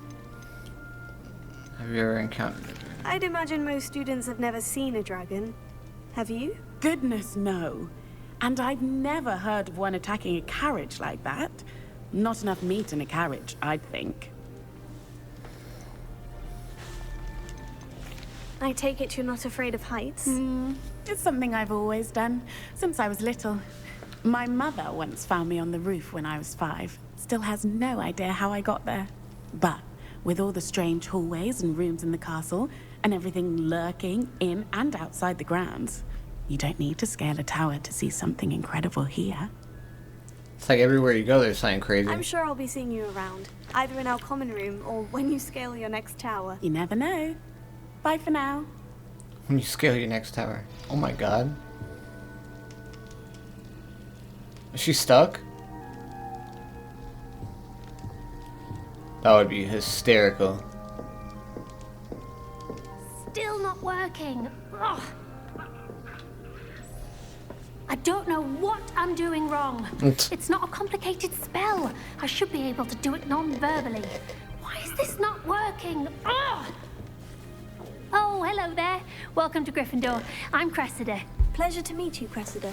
Have you ever encountered a dragon? I'd imagine most students have never seen a dragon. Have you? Goodness, no. And I've never heard of one attacking a carriage like that. Not enough meat in a carriage, I'd think. I take it you're not afraid of heights? It's something I've always done, since I was little. My mother once found me on the roof when I was 5. Still has no idea how I got there. But with all the strange hallways and rooms in the castle, and everything lurking in and outside the grounds, you don't need to scale a tower to see something incredible here. It's like everywhere you go, there's something crazy. I'm sure I'll be seeing you around, either in our common room or when you scale your next tower. You never know. Bye for now. When you scale your next tower. Oh my god. Is she stuck? That would be hysterical. Still not working. Ugh. I don't know what I'm doing wrong. It's not a complicated spell. I should be able to do it non-verbally. Why is this not working? Ugh. Oh, hello there. Welcome to Gryffindor. I'm Cressida. Pleasure to meet you, Cressida.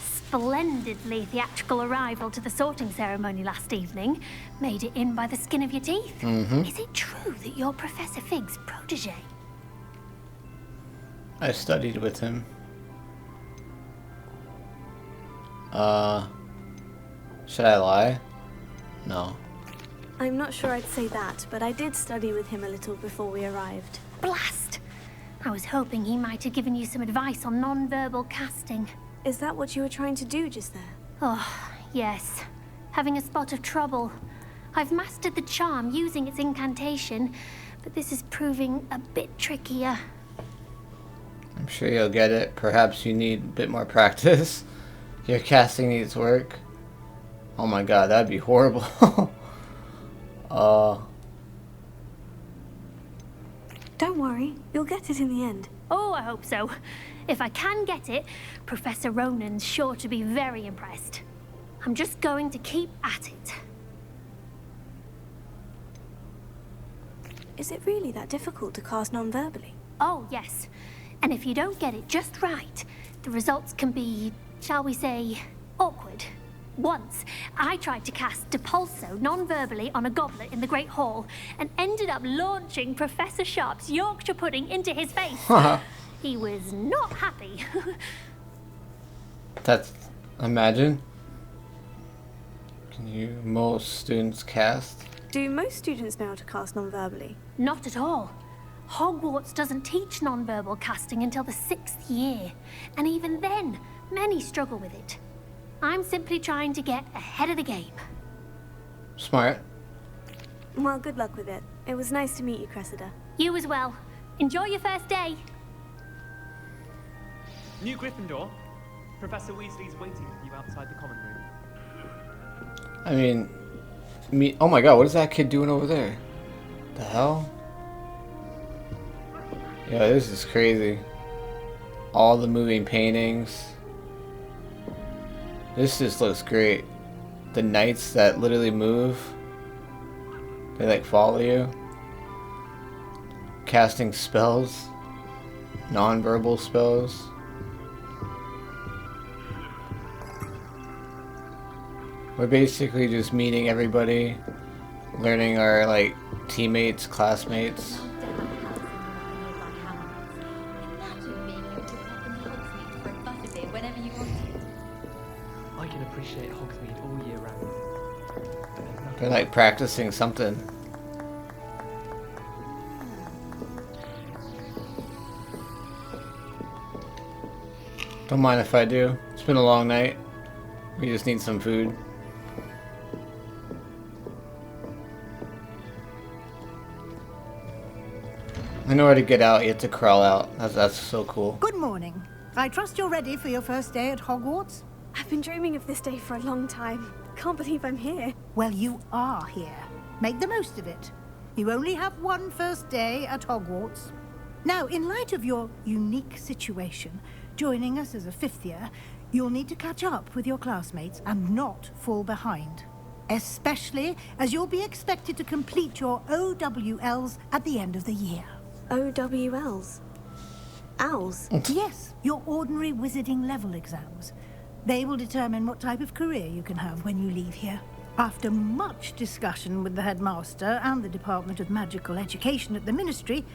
Splendidly theatrical arrival to the sorting ceremony last evening. Made it in by the skin of your teeth. Is it true that you're Professor Fig's protege? I studied with him. Should I lie? No. I'm not sure I'd say that, but I did study with him a little before we arrived. Blast! I was hoping he might have given you some advice on non-verbal casting. Is that what you were trying to do just there? Oh, yes. Having a spot of trouble. I've mastered the charm using its incantation, but this is proving a bit trickier. I'm sure you'll get it. Perhaps you need a bit more practice. Your casting needs work. Oh my god, that'd be horrible. Don't worry, you'll get it in the end. Oh, I hope so. If I can get it, Professor Ronan's sure to be very impressed. I'm just going to keep at it. Is it really that difficult to cast non-verbally? Oh, yes. And if you don't get it just right, the results can be, shall we say, awkward. Once, I tried to cast Depulso non-verbally on a goblet in the Great Hall and ended up launching Professor Sharp's Yorkshire pudding into his face. He was not happy. That's... imagine. Can you... most students cast? Do most students know how to cast non-verbally? Not at all. Hogwarts doesn't teach non-verbal casting until the 6th year. And even then, many struggle with it. I'm simply trying to get ahead of the game. Smart. Well, good luck with it. It was nice to meet you, Cressida. You as well. Enjoy your first day. New Gryffindor. Professor Weasley's waiting for you outside the common room. I mean... oh my god, what is that kid doing over there? The hell? Yeah, this is crazy. All the moving paintings. This just looks great. The knights that literally move. They like follow you. Casting spells. Non-verbal spells. We're basically just meeting everybody. Learning our like teammates, classmates. Imagine being able to pop in Hogsmeade for a whenever you want it. I can appreciate Hogsmeade all year round. They're like practicing something. Don't mind if I do. It's been a long night. We just need some food. In order to get out, you have to crawl out. That's so cool. Good morning. I trust you're ready for your first day at Hogwarts? I've been dreaming of this day for a long time. Can't believe I'm here. Well, you are here. Make the most of it. You only have one first day at Hogwarts. Now, in light of your unique situation, joining us as a fifth year, you'll need to catch up with your classmates and not fall behind. Especially as you'll be expected to complete your OWLs at the end of the year. OWLs? Owls? Yes, your ordinary wizarding level exams. They will determine what type of career you can have when you leave here. After much discussion with the headmaster and the Department of Magical Education at the Ministry,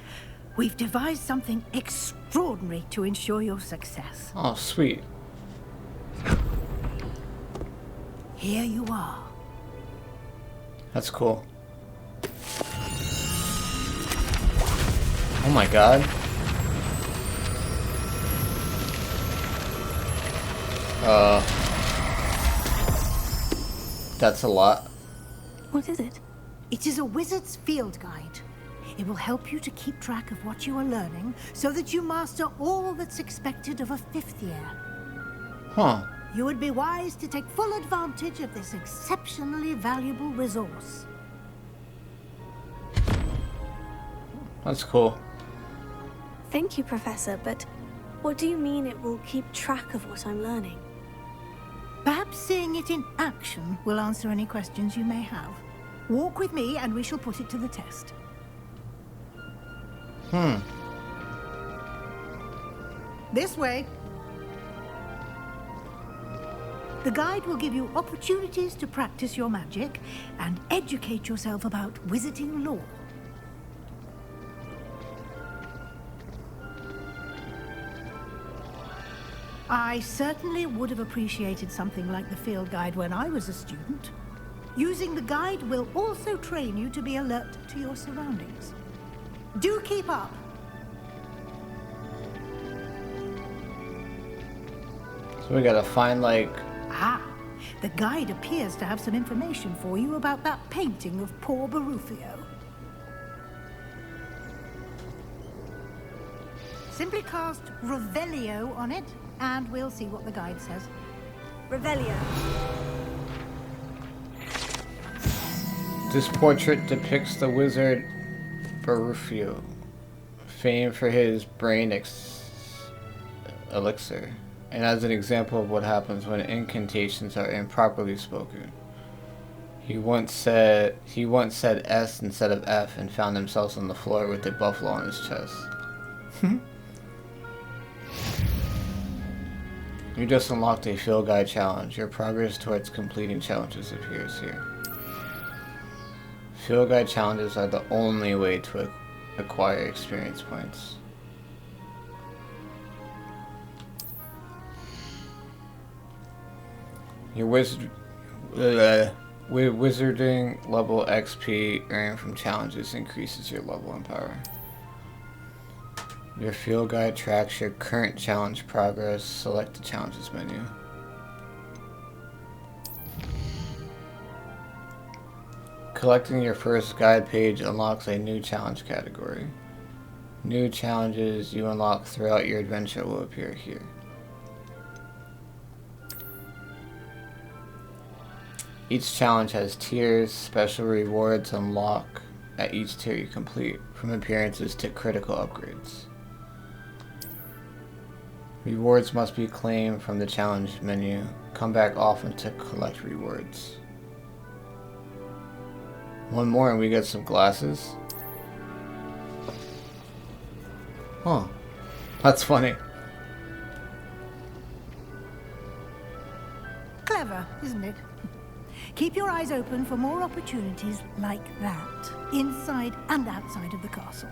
we've devised something extraordinary to ensure your success. Oh, sweet. Here you are. That's cool. Oh my god. That's a lot. What is it? It is a wizard's field guide. It will help you to keep track of what you are learning so that you master all that's expected of a fifth year. Huh. You would be wise to take full advantage of this exceptionally valuable resource. That's cool. Thank you, Professor, but what do you mean it will keep track of what I'm learning? Perhaps seeing it in action will answer any questions you may have. Walk with me and we shall put it to the test. This way. The guide will give you opportunities to practice your magic and educate yourself about wizarding lore. I certainly would have appreciated something like the field guide when I was a student. Using the guide will also train you to be alert to your surroundings. Do keep up. So we gotta find like... Ah, the guide appears to have some information for you about that painting of poor Barufio. Simply cast Revelio on it, and we'll see what the guide says. Revelio. This portrait depicts the wizard Barufio, famed for his brain elixir, and as an example of what happens when incantations are improperly spoken. He once said S instead of F and found himself on the floor with a buffalo on his chest. You just unlocked a field guide challenge. Your progress towards completing challenges appears here. Field guide challenges are the only way to acquire experience points. Your wizarding level XP earned from challenges increases your level and power. Your field guide tracks your current challenge progress. Select the challenges menu. Collecting your first guide page unlocks a new challenge category. New challenges you unlock throughout your adventure will appear here. Each challenge has tiers. Special rewards unlock at each tier you complete, from appearances to critical upgrades. Rewards must be claimed from the challenge menu. Come back often to collect rewards. One more and we get some glasses. Huh. That's funny. Clever, isn't it? Keep your eyes open for more opportunities like that, inside and outside of the castle.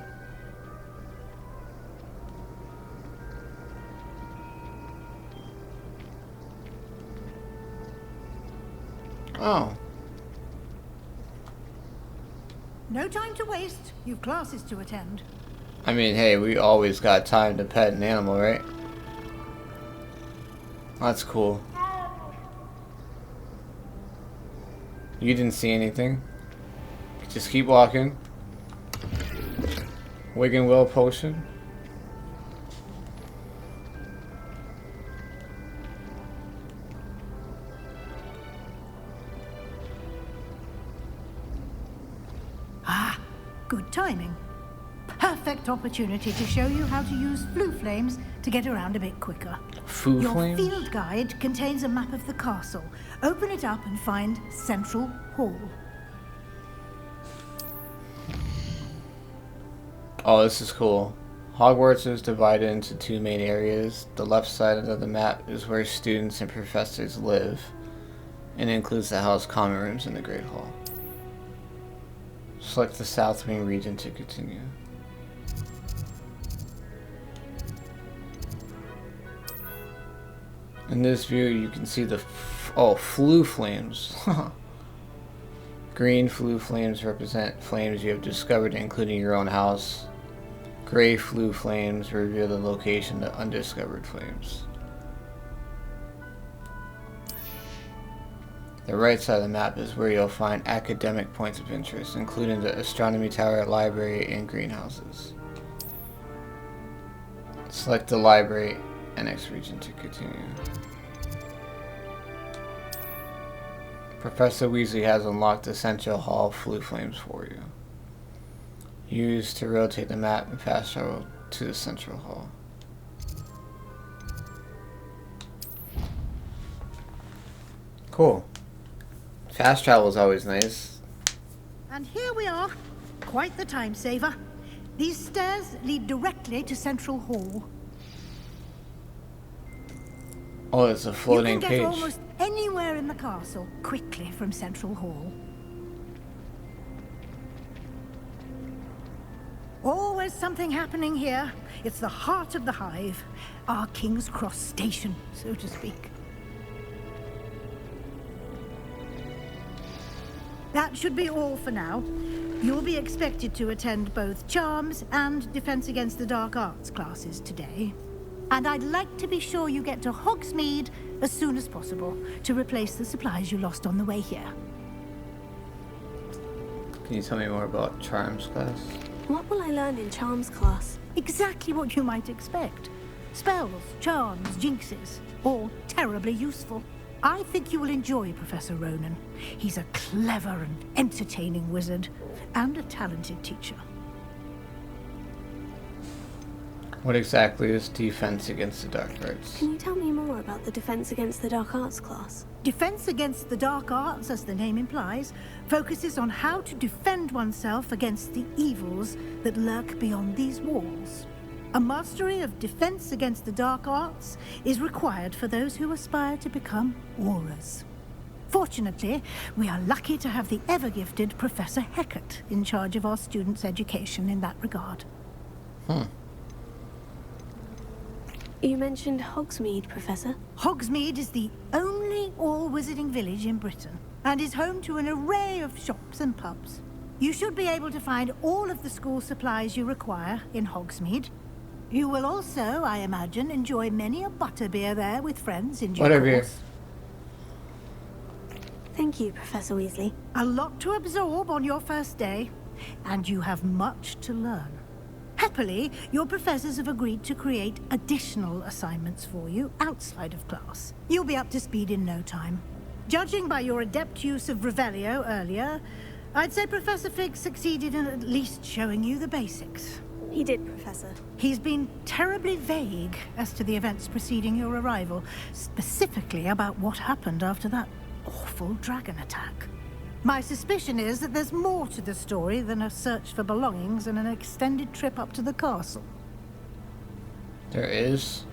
Oh. No time to waste. You've classes to attend. I mean, hey, we always got time to pet an animal, right? That's cool. You didn't see anything. Just keep walking. Wigan Well potion. Ah, good timing. Perfect opportunity to show you how to use flue flames to get around a bit quicker. Flue flames? Your field guide contains a map of the castle. Open it up and find Central Hall. Oh, this is cool. Hogwarts is divided into two main areas. The left side of the map is where students and professors live, and includes the House Common Rooms and the Great Hall. Select the South Wing region to continue. In this view, you can see the flue flames. Green flue flames represent flames you have discovered, including your own house. Gray flue flames reveal the location of undiscovered flames. The right side of the map is where you'll find academic points of interest, including the astronomy tower, library, and greenhouses. Select the library and next region to continue. Professor Weasley has unlocked the Central Hall flue flames for you. Use to rotate the map and fast travel to the Central Hall. Cool. Fast travel is always nice. And here we are. Quite the time saver. These stairs lead directly to Central Hall. Oh, it's a floating You can page. get almost anywhere in the castle quickly from Central Hall. Always something happening here. It's the heart of the hive. Our King's Cross station, so to speak. That should be all for now. You'll be expected to attend both Charms and Defense Against the Dark Arts classes today. And I'd like to be sure you get to Hogsmeade as soon as possible to replace the supplies you lost on the way here. Can you tell me more about Charms class? What will I learn in Charms class? Exactly what you might expect. Spells, charms, jinxes, all terribly useful. I think you will enjoy Professor Ronan. He's a clever and entertaining wizard, and a talented teacher. What exactly is Defense Against the Dark Arts? Can you tell me more about the Defense Against the Dark Arts class? Defense Against the Dark Arts, as the name implies, focuses on how to defend oneself against the evils that lurk beyond these walls. A mastery of Defense Against the Dark Arts is required for those who aspire to become Aurors. Fortunately, we are lucky to have the ever-gifted Professor Hecat in charge of our students' education in that regard. You mentioned Hogsmeade, Professor. Hogsmeade is the only all-wizarding village in Britain, and is home to an array of shops and pubs. You should be able to find all of the school supplies you require in Hogsmeade. You will also, I imagine, enjoy many a butterbeer there with friends in due course. Thank you, Professor Weasley. A lot to absorb on your first day, and you have much to learn. Happily, your professors have agreed to create additional assignments for you outside of class. You'll be up to speed in no time. Judging by your adept use of Revelio earlier, I'd say Professor Fig succeeded in at least showing you the basics. He did, Professor. He's been terribly vague as to the events preceding your arrival, specifically about what happened after that awful dragon attack. My suspicion is that there's more to the story than a search for belongings and an extended trip up to the castle. There is?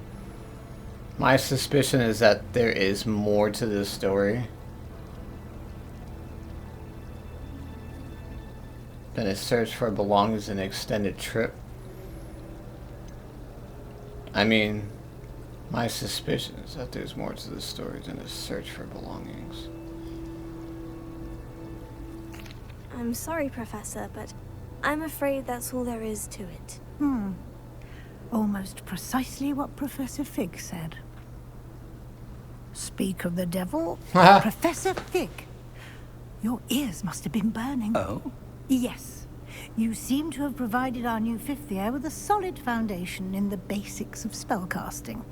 My suspicion is that there is more to this story than a search for belongings and an extended trip. I mean, my suspicion is that there's more to this story than a search for belongings. I'm sorry, Professor, but I'm afraid that's all there is to it. Almost precisely what Professor Fig said. Speak of the devil, Professor Fig. Your ears must have been burning. Oh? Yes. You seem to have provided our new fifth year with a solid foundation in the basics of spellcasting.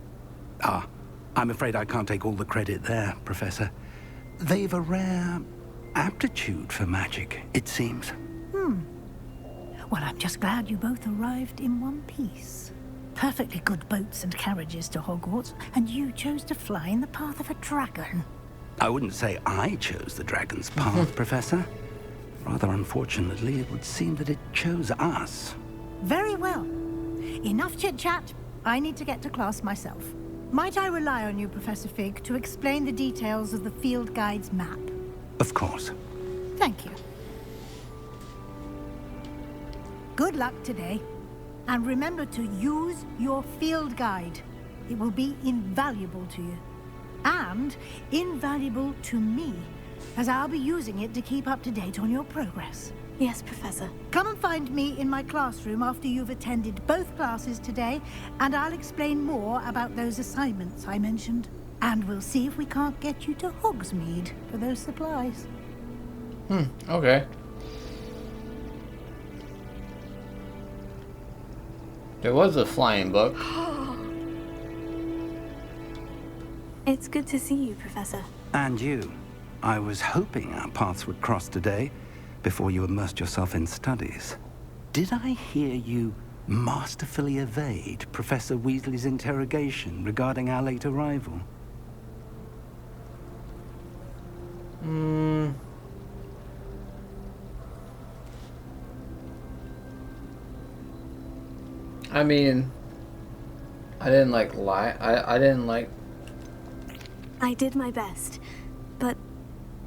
Ah, I'm afraid I can't take all the credit there, Professor. They've a rare aptitude for magic, it seems. Well, I'm just glad you both arrived in one piece. Perfectly good boats and carriages to Hogwarts, and you chose to fly in the path of a dragon. I wouldn't say I chose the dragon's path, Professor. Rather unfortunately, it would seem that it chose us. Very well. Enough chit-chat. I need to get to class myself. Might I rely on you, Professor Fig, to explain the details of the field guide's map? Of course. Thank you. Good luck today. And remember to use your field guide. It will be invaluable to you. And invaluable to me, as I'll be using it to keep up to date on your progress. Yes, Professor. Come and find me in my classroom after you've attended both classes today, and I'll explain more about those assignments I mentioned. And we'll see if we can't get you to Hogsmeade for those supplies. Okay. There was a flying book. It's good to see you, Professor. And you. I was hoping our paths would cross today, before you immersed yourself in studies. Did I hear you masterfully evade Professor Weasley's interrogation regarding our late arrival? I mean, I didn't lie. I didn't I did my best, but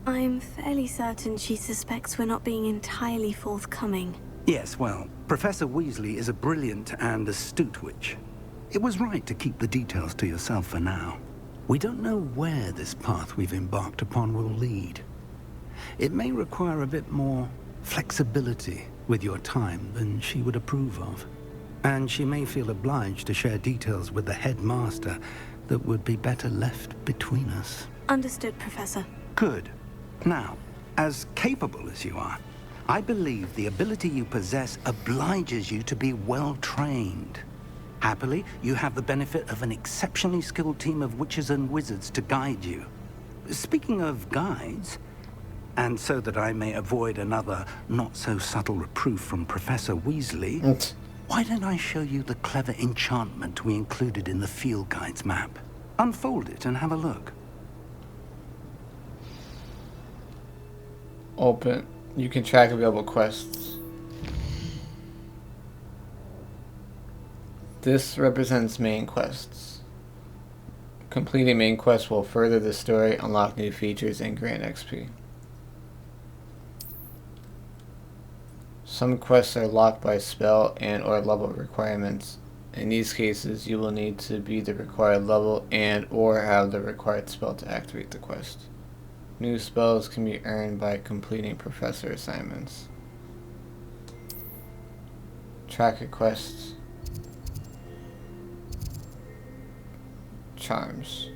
I'm fairly certain she suspects we're not being entirely forthcoming. Yes, well, Professor Weasley is a brilliant and astute witch. It was right to keep the details to yourself for now. We don't know where this path we've embarked upon will lead. It may require a bit more flexibility with your time than she would approve of. And she may feel obliged to share details with the headmaster that would be better left between us. Understood, Professor. Good. Now, as capable as you are, I believe the ability you possess obliges you to be well trained. Happily, you have the benefit of an exceptionally skilled team of witches and wizards to guide you. Speaking of guides, and so that I may avoid another not-so-subtle reproof from Professor Weasley, why don't I show you the clever enchantment we included in the field guide's map? Unfold it and have a look. open. You can track available quests. This represents main quests. Completing main quests will further the story, unlock new features, and grant XP. Some quests are locked by spell and or level requirements. In these cases, you will need to be the required level and or have the required spell to activate the quest. New spells can be earned by completing professor assignments. Tracker quests. Charms.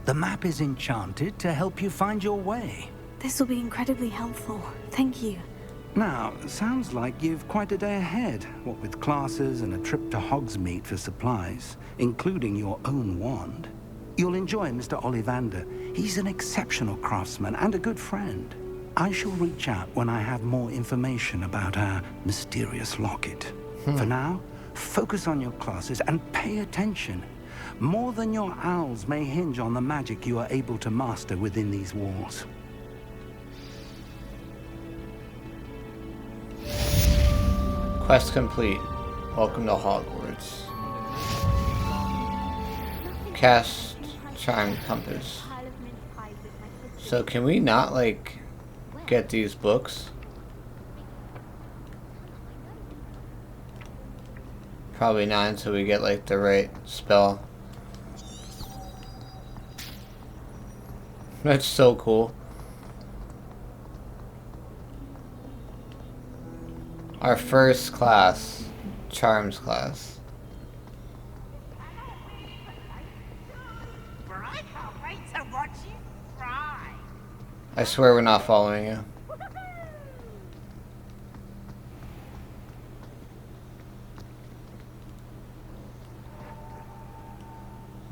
The map is enchanted to help you find your way. This will be incredibly helpful. Thank you. Now, sounds like you've quite a day ahead, what with classes and a trip to Hogsmeade for supplies, including your own wand. You'll enjoy Mr. Ollivander. He's an exceptional craftsman and a good friend. I shall reach out when I have more information about our mysterious locket. For now, focus on your classes and pay attention. More than your owls may hinge on the magic you are able to master within these walls. Quest complete. Welcome to Hogwarts. Cast Charm Compass. So can we not, like, get these books? Probably not until we get, like, the right spell. That's so cool. Our first class, Charms class. I swear we're not following you.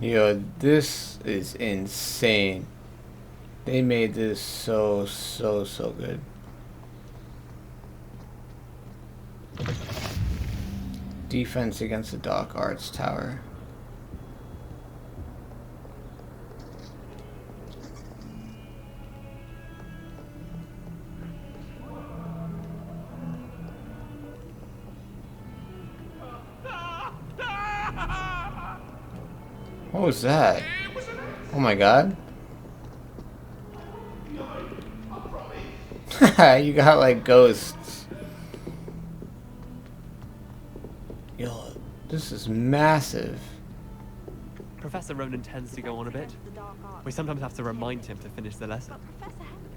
Yo, this is insane. They made this so good. Defense against the Dock Arts Tower. What was that? Oh my god. You got like ghosts. Yo, this is massive. Professor Ronan tends to go on a bit. We sometimes have to remind him to finish the lesson.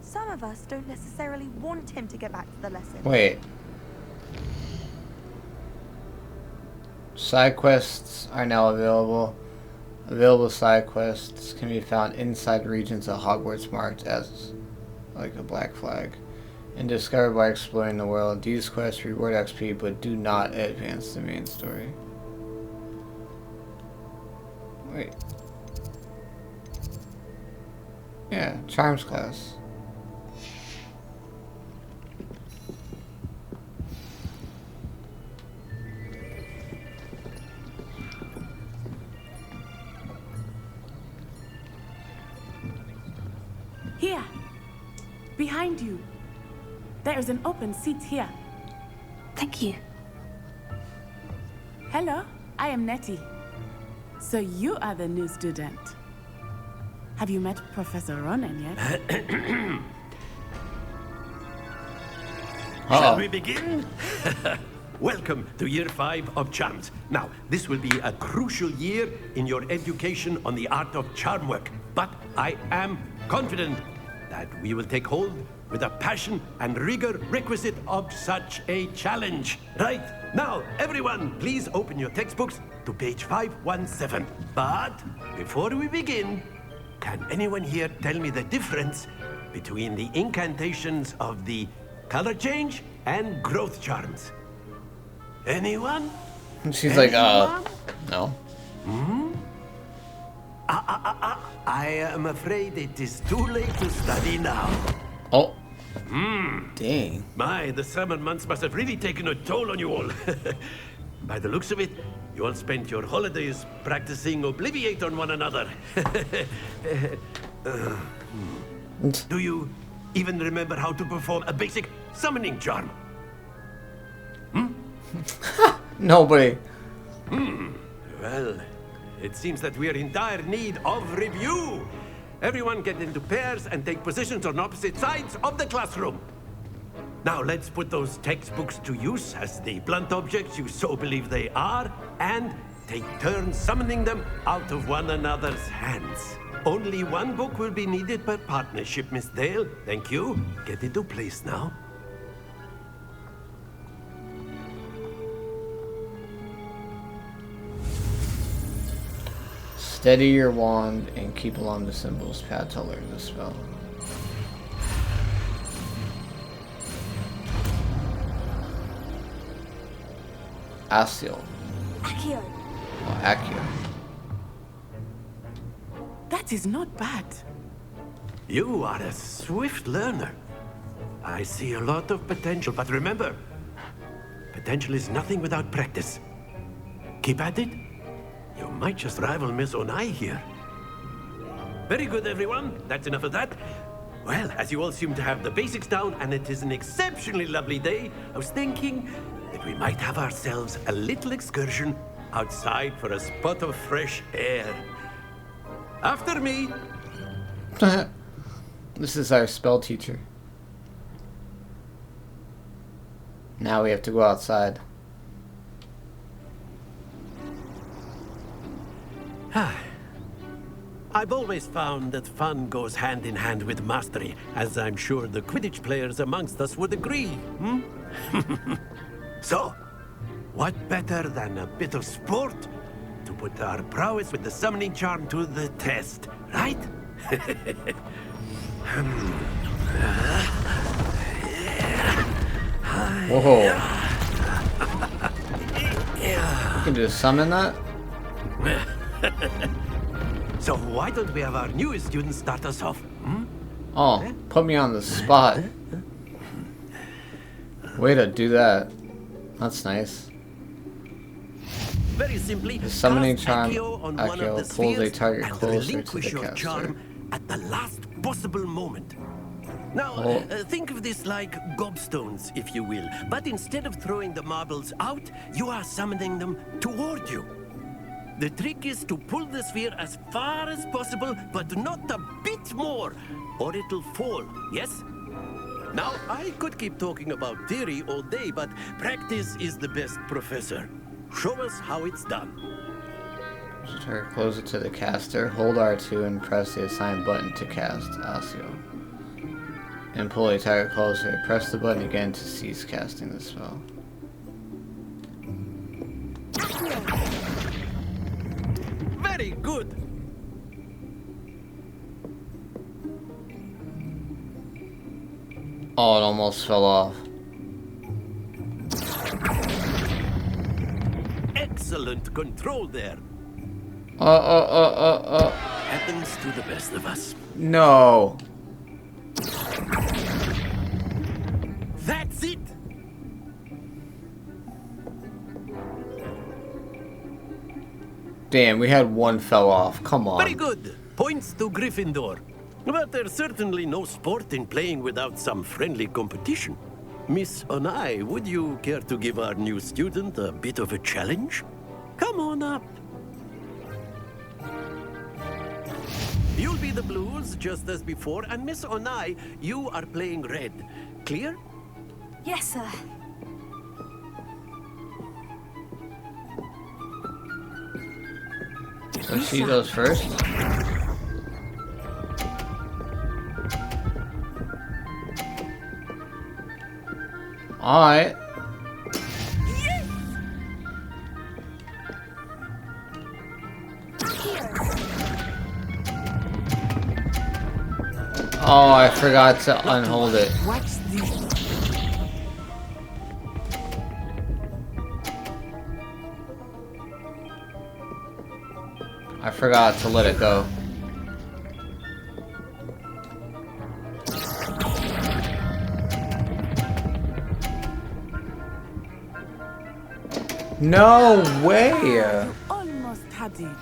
Some of us don't necessarily want him to get back to the lesson. Wait. Side quests are now available. Available side quests can be found inside regions of Hogwarts marked as like a black flag and discovered by exploring the world. These quests reward XP but do not advance the main story. Wait. Yeah, Charms class. Here. Behind you. There is an open seat here. Thank you. Hello, I am Nettie. So you are the new student. Have you met Professor Ronan yet? Shall we begin? Welcome to Year 5 of Charms. Now, this will be a crucial year in your education on the art of charm work. But I am confident that we will take hold with the passion and rigor requisite of such a challenge. Right, now, everyone, please open your textbooks to page 517. But before we begin, can anyone here tell me the difference between the incantations of the color change and growth charms? Anyone? She's like, no. Hmm? I am afraid it is too late to study now. Oh. Dang. My, the summer months must have really taken a toll on you all. By the looks of it, you all spent your holidays practicing Obliviate on one another. Do you even remember how to perform a basic summoning charm? Nobody. Well, it seems that we are in dire need of review. Everyone get into pairs and take positions on opposite sides of the classroom. Now let's put those textbooks to use as the blunt objects you so believe they are, and take turns summoning them out of one another's hands. Only one book will be needed per partnership, Miss Dale. Thank you. Get into place now. Steady your wand and keep along the symbols pad to learn the spell. Accio. Accio. Oh, Accio. That is not bad. You are a swift learner. I see a lot of potential, but remember, potential is nothing without practice. Keep at it. You might just rival Miss Onai here. Very good, everyone. That's enough of that. Well, as you all seem to have the basics down, and it is an exceptionally lovely day, I was thinking that we might have ourselves a little excursion outside for a spot of fresh air. After me. This is our spell teacher. Now we have to go outside. I've always found that fun goes hand in hand with mastery, as I'm sure the Quidditch players amongst us would agree, hmm? So, what better than a bit of sport to put our prowess with the summoning charm to the test, right? Whoa. You can just summon that? So why don't we have our newest student start us off? Hmm? Oh, put me on the spot. Way to do that. That's nice. Very simply, the summoning charm Accio on one of the pulls a spheres target and closer to relinquish the your caster. charm at the last possible moment. Now, think of this like gobstones, if you will. But instead of throwing the marbles out, you are summoning them toward you. The trick is to pull the sphere as far as possible, but not a bit more, or it'll fall, yes? Now, I could keep talking about theory all day, but practice is the best professor. Show us how it's done. Target closer to the caster. Hold R2 and press the assigned button to cast Accio. And pull a target closer. Press the button again to cease casting the spell. Very good. Oh, it almost fell off. Excellent control there. Happens to the best of us. No. That's it. Damn, we had one fell off. Come on. Very good. Points to Gryffindor. But there's certainly no sport in playing without some friendly competition. Miss Onai, would you care to give our new student a bit of a challenge? Come on up. You'll be the blues, just as before, and Miss Onai, you are playing red. Clear? Yes, sir. So she goes first. Alright. Oh, I forgot to unhold it. What's this? I forgot to let it go. No way! Almost had it.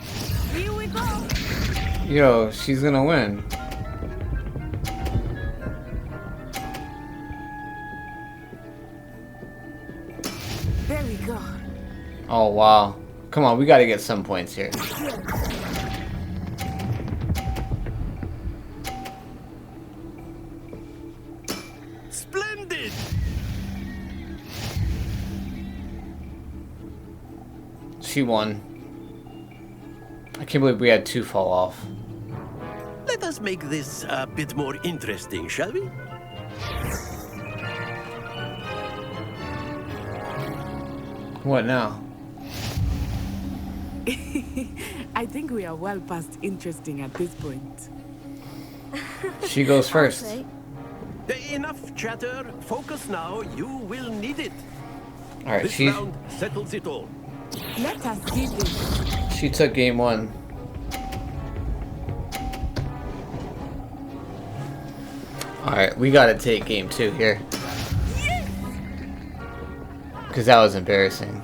Here we go. Yo, she's gonna win. There we go. Oh wow. Come on, we gotta get some points here. Splendid! She won. I can't believe we had two fall off. Let us make this a bit more interesting, shall we? What now? I think we are well past interesting at this point. She goes first. Enough chatter. Focus now. You will need it. Alright, This she round settles it all. Let us see this. she took game one. Alright, we gotta take game two here. Because that was embarrassing.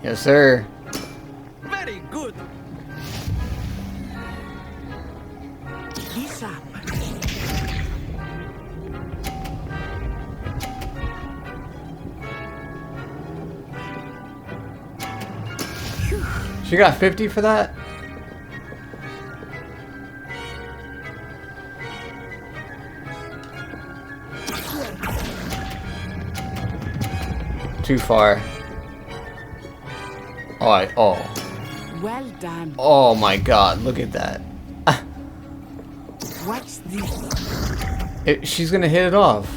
Yes, sir. Very good. This up. She got 50 for that? Too far. Oh. Well done. Oh my god, look at that. Watch this. She's gonna hit it off.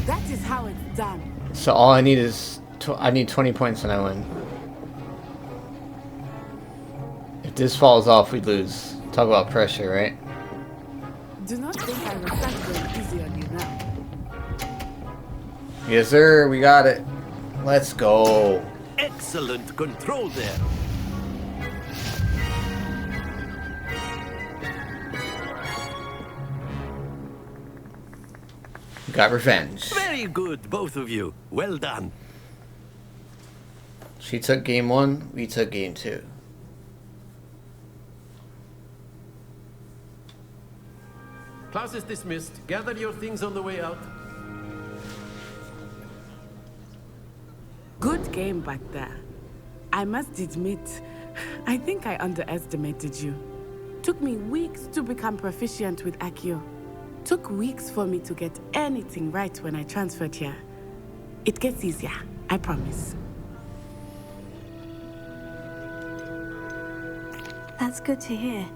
That is how it's done. So all I need is I need 20 points and I win. If this falls off, we lose. Talk about pressure, right? Do not think I will start going easy on you now. Yes, sir. We got it. Let's go. Excellent control there. Got revenge. Very good, both of you. Well done. She took game 1, we took game 2. Class is dismissed. Gather your things on the way out. Good game back there. I must admit, I think I underestimated you. Took me weeks to become proficient with Accio. Took weeks for me to get anything right when I transferred here. It gets easier, I promise. That's good to hear.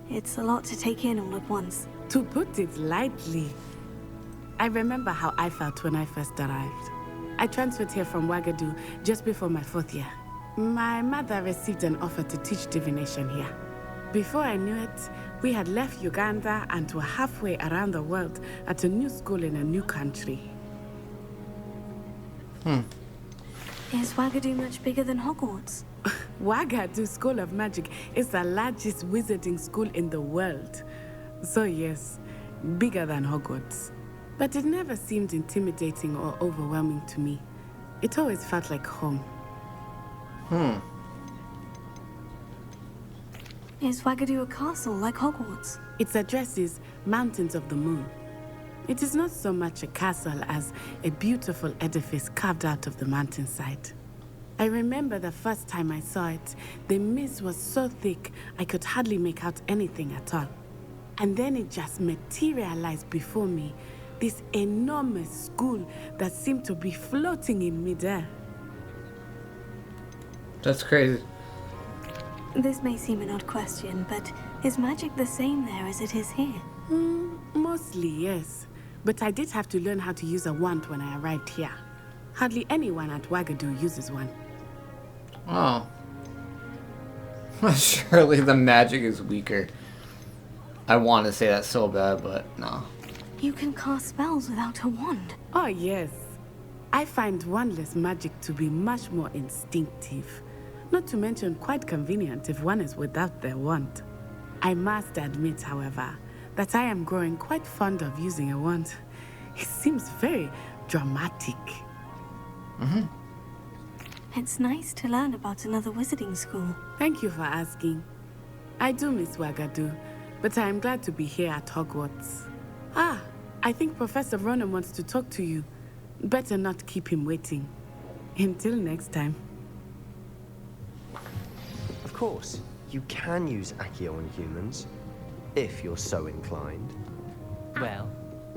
It's a lot to take in all at once. To put it lightly, I remember how I felt when I first arrived. I transferred here from Wagadu just before my 4th year. My mother received an offer to teach divination here. Before I knew it, we had left Uganda and were halfway around the world at a new school in a new country. Is Wagadu much bigger than Hogwarts? Wagadu School of Magic is the largest wizarding school in the world. So yes, bigger than Hogwarts. But it never seemed intimidating or overwhelming to me. It always felt like home. Is Wagadu a castle like Hogwarts? Its address is Mountains of the Moon. It is not so much a castle as a beautiful edifice carved out of the mountainside. I remember the first time I saw it, the mist was so thick I could hardly make out anything at all. And then it just materialized before me, this enormous school that seemed to be floating in midair. That's crazy. This may seem an odd question, but is magic the same there as it is here? Mostly, yes. But I did have to learn how to use a wand when I arrived here. Hardly anyone at Wagadu uses one. Oh. Surely the magic is weaker. I want to say that so bad, but no. You can cast spells without a wand. Oh, yes. I find wandless magic to be much more instinctive. Not to mention quite convenient if one is without their wand. I must admit, however, that I am growing quite fond of using a wand. It seems very dramatic. It's nice to learn about another wizarding school. Thank you for asking. I do miss Wagadu, but I am glad to be here at Hogwarts. Ah, I think Professor Ronan wants to talk to you. Better not keep him waiting. Until next time. Of course, you can use Accio on humans, if you're so inclined. Well,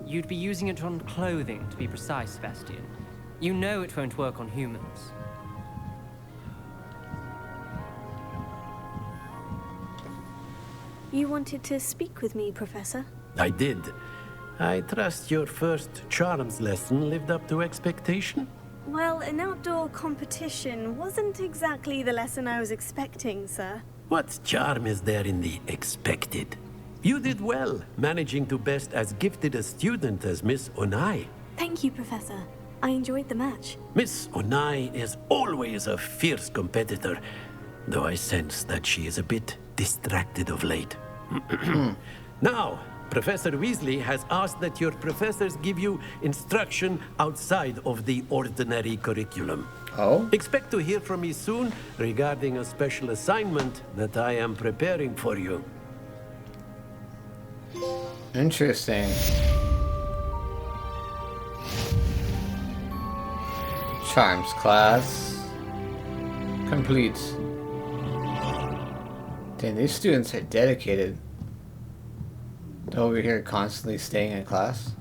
you'd be using it on clothing, to be precise, Sebastian. You know it won't work on humans. You wanted to speak with me, Professor? I did. I trust your first charms lesson lived up to expectation? Well, an outdoor competition wasn't exactly the lesson I was expecting, sir. What charm is there in the expected? You did well, managing to best as gifted a student as Miss Onai. Thank you, Professor. I enjoyed the match. Miss Onai is always a fierce competitor, though I sense that she is a bit distracted of late. Now, Professor Weasley has asked that your professors give you instruction outside of the ordinary curriculum. Oh? Expect to hear from me soon regarding a special assignment that I am preparing for you. Interesting. Charms class complete. Dang, these students are dedicated. Over here constantly staying in class.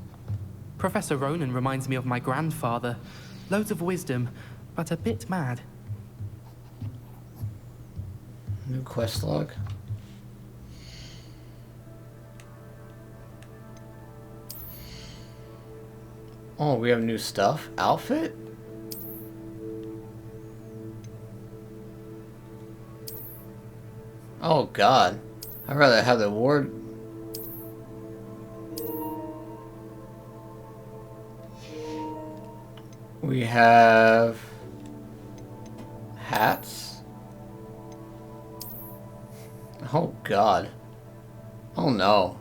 Professor Ronan reminds me of my grandfather. Loads of wisdom, but a bit mad. New quest log. Oh, we have new stuff. Outfit? Oh god. I'd rather have the ward. We have hats. Oh god. Oh no.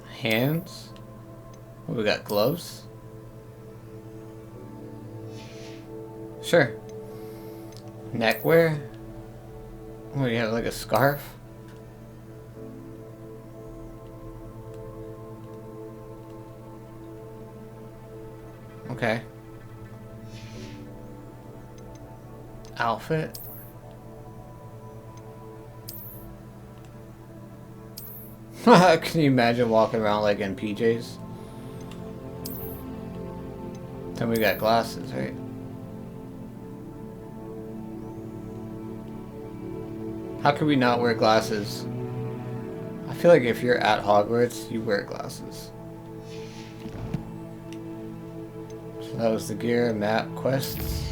Hands. Oh, we got gloves. Sure. Neckwear. Oh, you have like a scarf. Okay. Outfit. Can you imagine walking around like in PJs? Then we got glasses, right? How could we not wear glasses? I feel like if you're at Hogwarts, you wear glasses. So that was the gear, map, quests.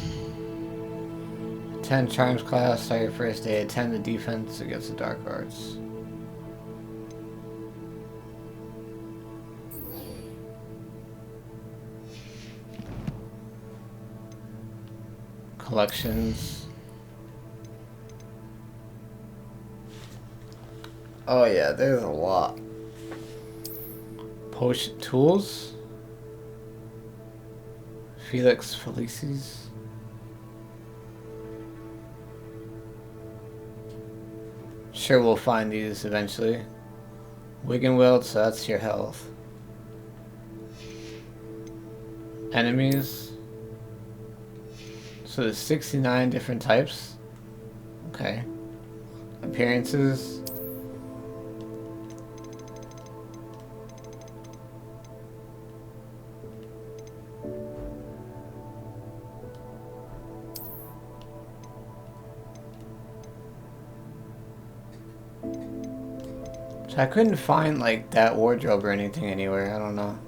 Attend Charms class, start your first day. Attend the defense against the dark arts. Collections. Oh yeah, there's a lot. Potion tools. Felix Felicis. Sure, we'll find these eventually. Wiggenweld, so that's your health. Enemies. So there's 69 different types. Okay. Appearances. So I couldn't find like that wardrobe or anything anywhere. I don't know.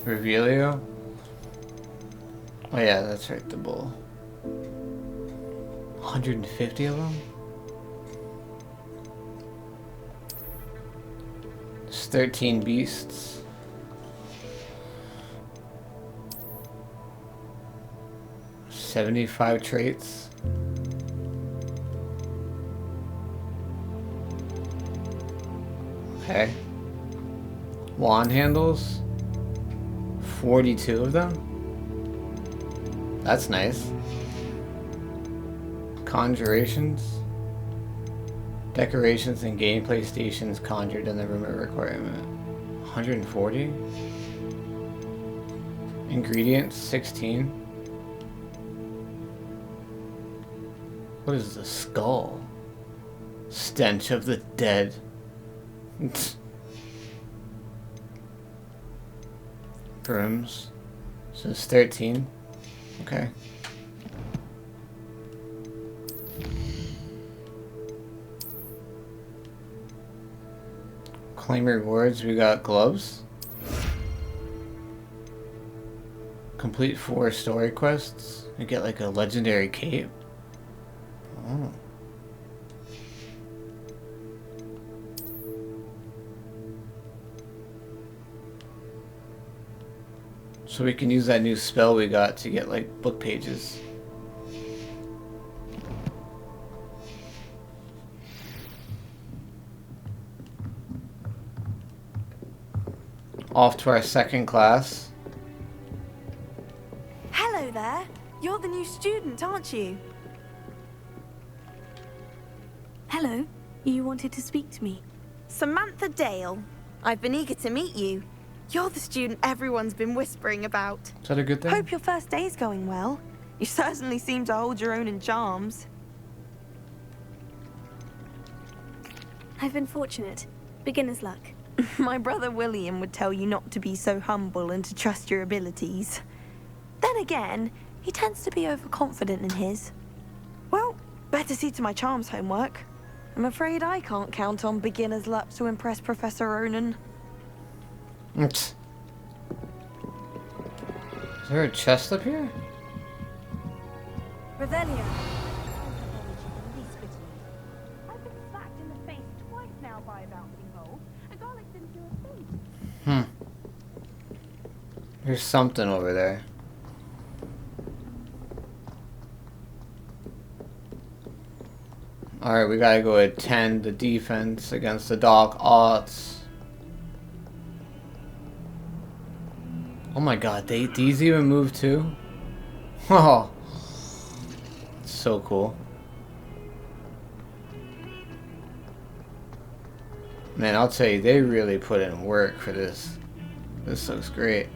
Revelio? Oh yeah, that's right, the bull. 150 of them? There's 13 beasts. $75 traits. Okay. Wand handles. 42 of them? That's nice. Conjurations. Decorations and gameplay stations conjured in the room of requirement. 140. Ingredients, 16. What is the skull? Stench of the dead. Brooms. So it's 13. Okay. Claim rewards. We got gloves. Complete 4 story quests. We get like a legendary cape. Oh. So we can use that new spell we got to get like book pages. Off to our second class. Hello there. You're the new student, aren't you? Hello. You wanted to speak to me? Samantha Dale. I've been eager to meet you. You're the student everyone's been whispering about. Is that a good thing? Hope your first day's going well. You certainly seem to hold your own in charms. I've been fortunate. Beginner's luck. My brother William would tell you not to be so humble and to trust your abilities. Then again, he tends to be overconfident in his. Well, better see to my charms homework. I'm afraid I can't count on beginner's luck to impress Professor Ronan. Is there a chest up here? Revelio. I've been smacked in the face twice now by a bouncing hole. A garlic didn't do a thing. There's something over there. Alright, we gotta go attend the defense against the Dark Arts. Oh my god, these even move too? Oh, so cool. Man, I'll tell you, they really put in work for this. This looks great.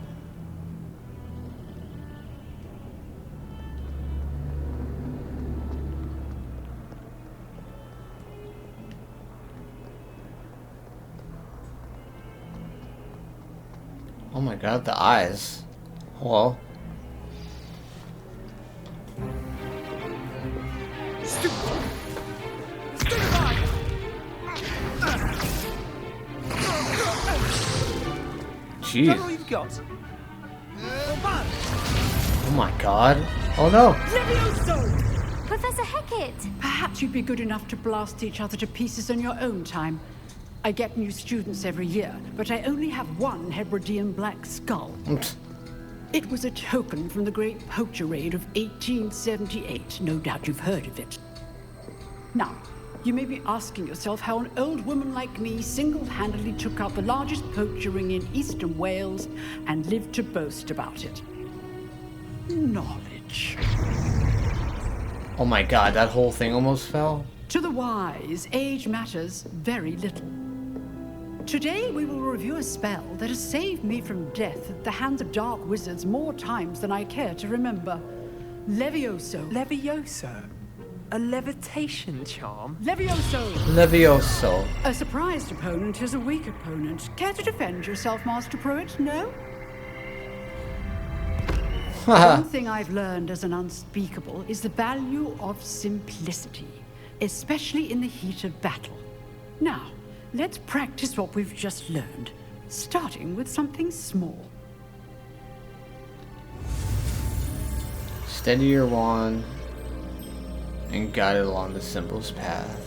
Oh my god, the eyes. Hello. Jeez. All you've got. Oh my god. Oh no. Professor Hecat! Perhaps you'd be good enough to blast each other to pieces on your own time. I get new students every year, but I only have one Hebridean black skull. It was a token from the Great Poacher Raid of 1878. No doubt you've heard of it. Now, you may be asking yourself how an old woman like me single-handedly took out the largest poacher ring in eastern Wales and lived to boast about it. Knowledge. Oh my god, that whole thing almost fell. To the wise, age matters very little. Today, we will review a spell that has saved me from death at the hands of dark wizards more times than I care to remember. Levioso. Levioso? A levitation charm? Levioso! Levioso. A surprised opponent is a weak opponent. Care to defend yourself, Master Pruitt? No? One thing I've learned as an unspeakable is the value of simplicity, especially in the heat of battle. Now, let's practice what we've just learned, starting with something small. Steady your wand and guide it along the symbol's path.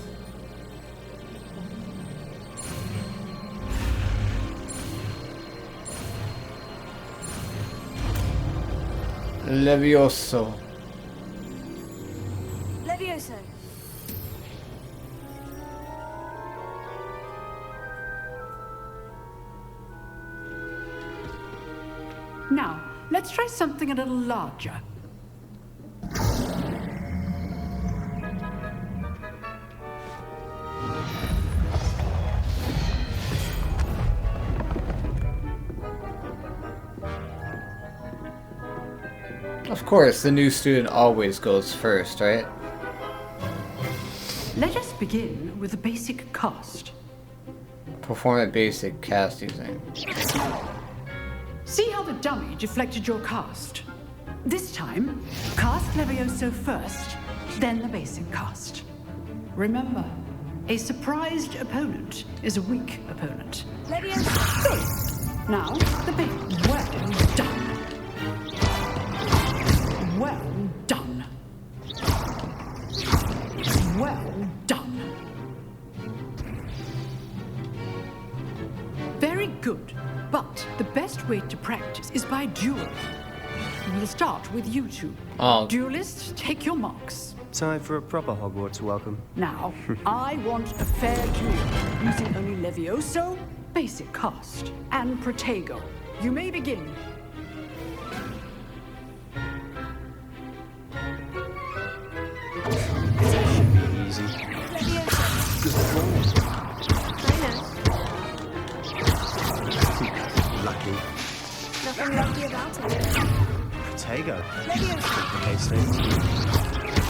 Levioso. Levioso. Now, let's try something a little larger. Of course, the new student always goes first, right? Let us begin with the basic cast. Perform a basic cast using. See how the dummy deflected your cast? This time, cast Levioso first, then the basic cast. Remember, a surprised opponent is a weak opponent. Levioso! Now, the basic. Well done. Well done. Well done. Very good. But the best way to practice is by duel. We'll start with you two. Oh. Duelists, take your marks. Time for a proper Hogwarts welcome. Now, I want a fair duel, using only Levioso, basic cast, and Protego. You may begin. Easy. Good ball. Lucky. Nothing lucky about it. Protego. Complicates things.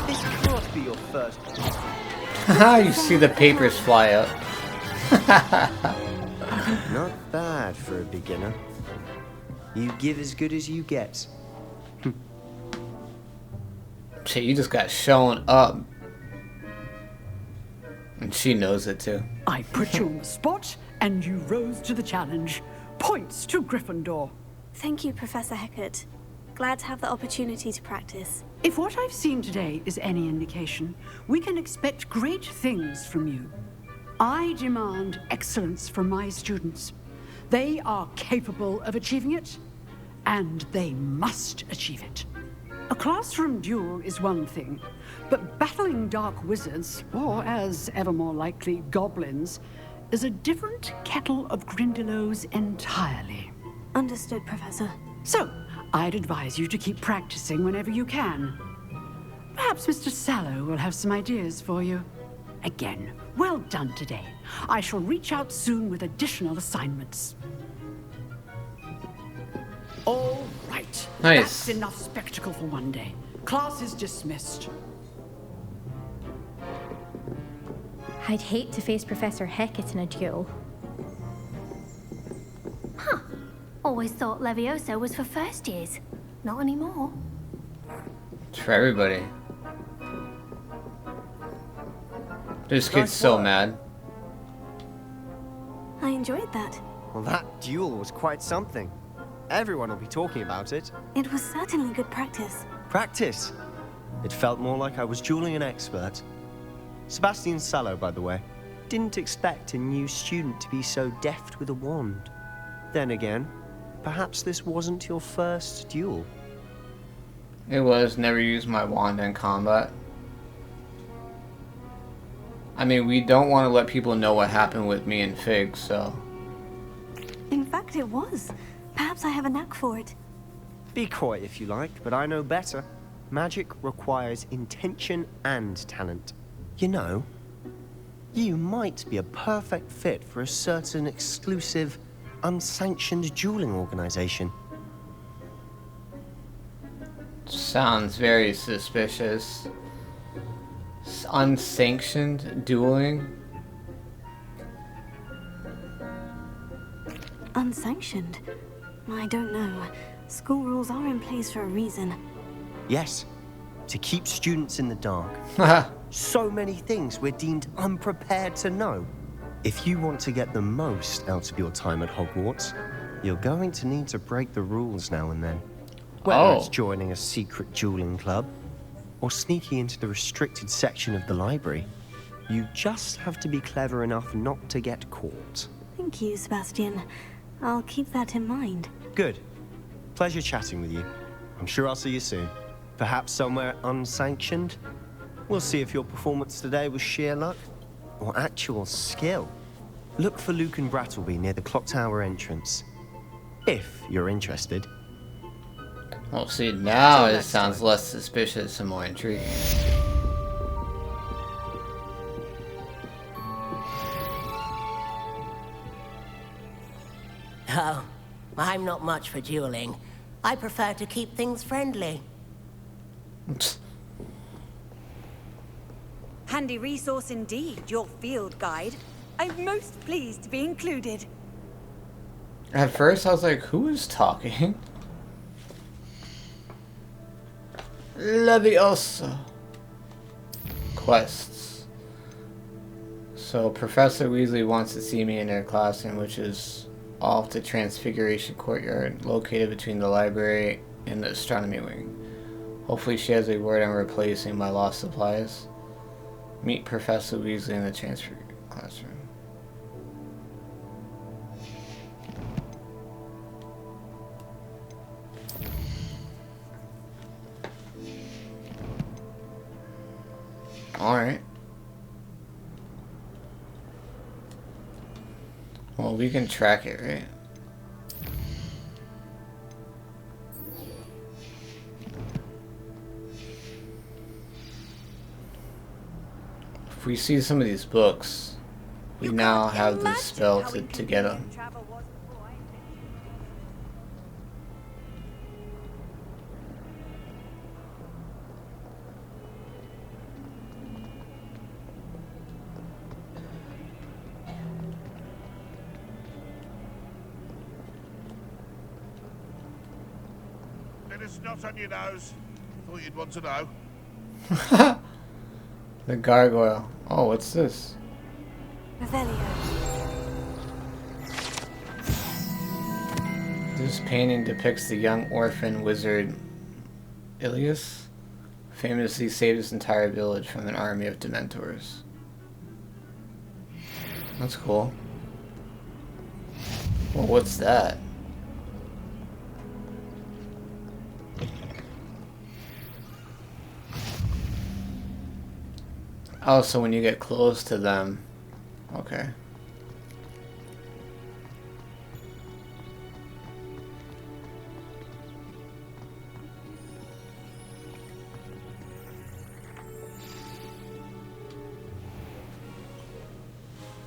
This can't be your first. You see the papers fly up. Not bad for a beginner. You give as good as you get. Shit, you just got shown up. And she knows it too. I put you on the spot, and you rose to the challenge. Points to Gryffindor. Thank you, Professor Hecat. Glad to have the opportunity to practice. If what I've seen today is any indication, we can expect great things from you. I demand excellence from my students. They are capable of achieving it, and they must achieve it. A classroom duel is one thing, but battling dark wizards, or as ever more likely, goblins, is a different kettle of Grindylows entirely. Understood, Professor. So, I'd advise you to keep practicing whenever you can. Perhaps Mr. Sallow will have some ideas for you. Again, well done today. I shall reach out soon with additional assignments. All right. Nice. That's enough spectacle for one day. Class is dismissed. I'd hate to face Professor Hecat in a duel. Huh. Always thought Leviosa was for first years. Not anymore. It's for everybody. This kid's so mad. I enjoyed that. Well, that duel was quite something. Everyone will be talking about it. It was certainly good practice. Practice? It felt more like I was dueling an expert. Sebastian Sallow, by the way. Didn't expect a new student to be so deft with a wand. Then again, perhaps this wasn't your first duel. It was. Never used my wand in combat. I mean, we don't want to let people know what happened with me and Fig, so... In fact, it was. Perhaps I have a knack for it. Be coy if you like, but I know better. Magic requires intention and talent. You know, you might be a perfect fit for a certain exclusive, unsanctioned dueling organization. Sounds very suspicious. Unsanctioned dueling? Unsanctioned? I don't know. School rules are in place for a reason. Yes, to keep students in the dark. So many things we're deemed unprepared to know. If you want to get the most out of your time at Hogwarts, you're going to need to break the rules now and then. Whether it's joining a secret dueling club, or sneaking into the restricted section of the library, you just have to be clever enough not to get caught. Thank you, Sebastian. I'll keep that in mind. Good. Pleasure chatting with you. I'm sure I'll see you soon. Perhaps somewhere unsanctioned? We'll see if your performance today was sheer luck or actual skill. Look for Luke and Brattleby near the clock tower entrance, if you're interested. Well, see, now it sounds less suspicious and more intriguing. Oh, I'm not much for dueling. I prefer to keep things friendly. Handy resource indeed, your field guide. I'm most pleased to be included. At first, I was like, who is talking? Leviosa. Quests. So, Professor Weasley wants to see me in her classroom, which is off the Transfiguration Courtyard, located between the library and the astronomy wing. Hopefully she has a word on replacing my lost supplies. Meet Professor Weasley in the transfer classroom. Alright. Well, we can track it, right? If we see some of these books, we now have the spell to get them. get a snot on your nose? Thought you'd want to know. The gargoyle. Oh, what's this? This painting depicts the young orphan wizard Ilias, famously saved his entire village from an army of Dementors. That's cool. Well, what's that? Oh, so when you get close to them. Okay.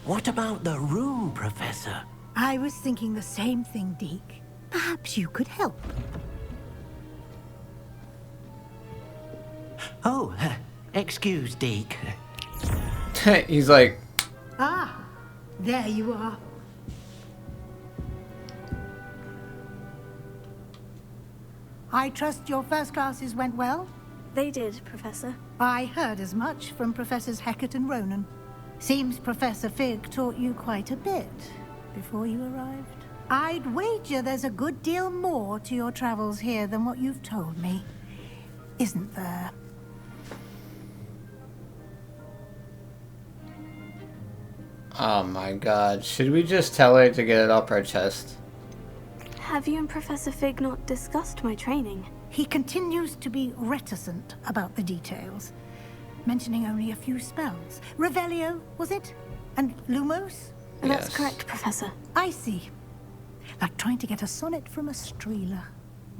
What about the room, Professor? I was thinking the same thing, Deke. Perhaps you could help. Oh, excuse, Deke. He's like... Ah, there you are. I trust your first classes went well? They did, Professor. I heard as much from Professors Hecat and Ronan. Seems Professor Fig taught you quite a bit before you arrived. I'd wager there's a good deal more to your travels here than what you've told me. Isn't there? Oh my god. Should we just tell her to get it off our chest? Have you and Professor Fig not discussed my training? He continues to be reticent about the details, mentioning only a few spells. Revelio, was it? And Lumos? That's correct, Professor. I see. Like trying to get a sonnet from a streeler.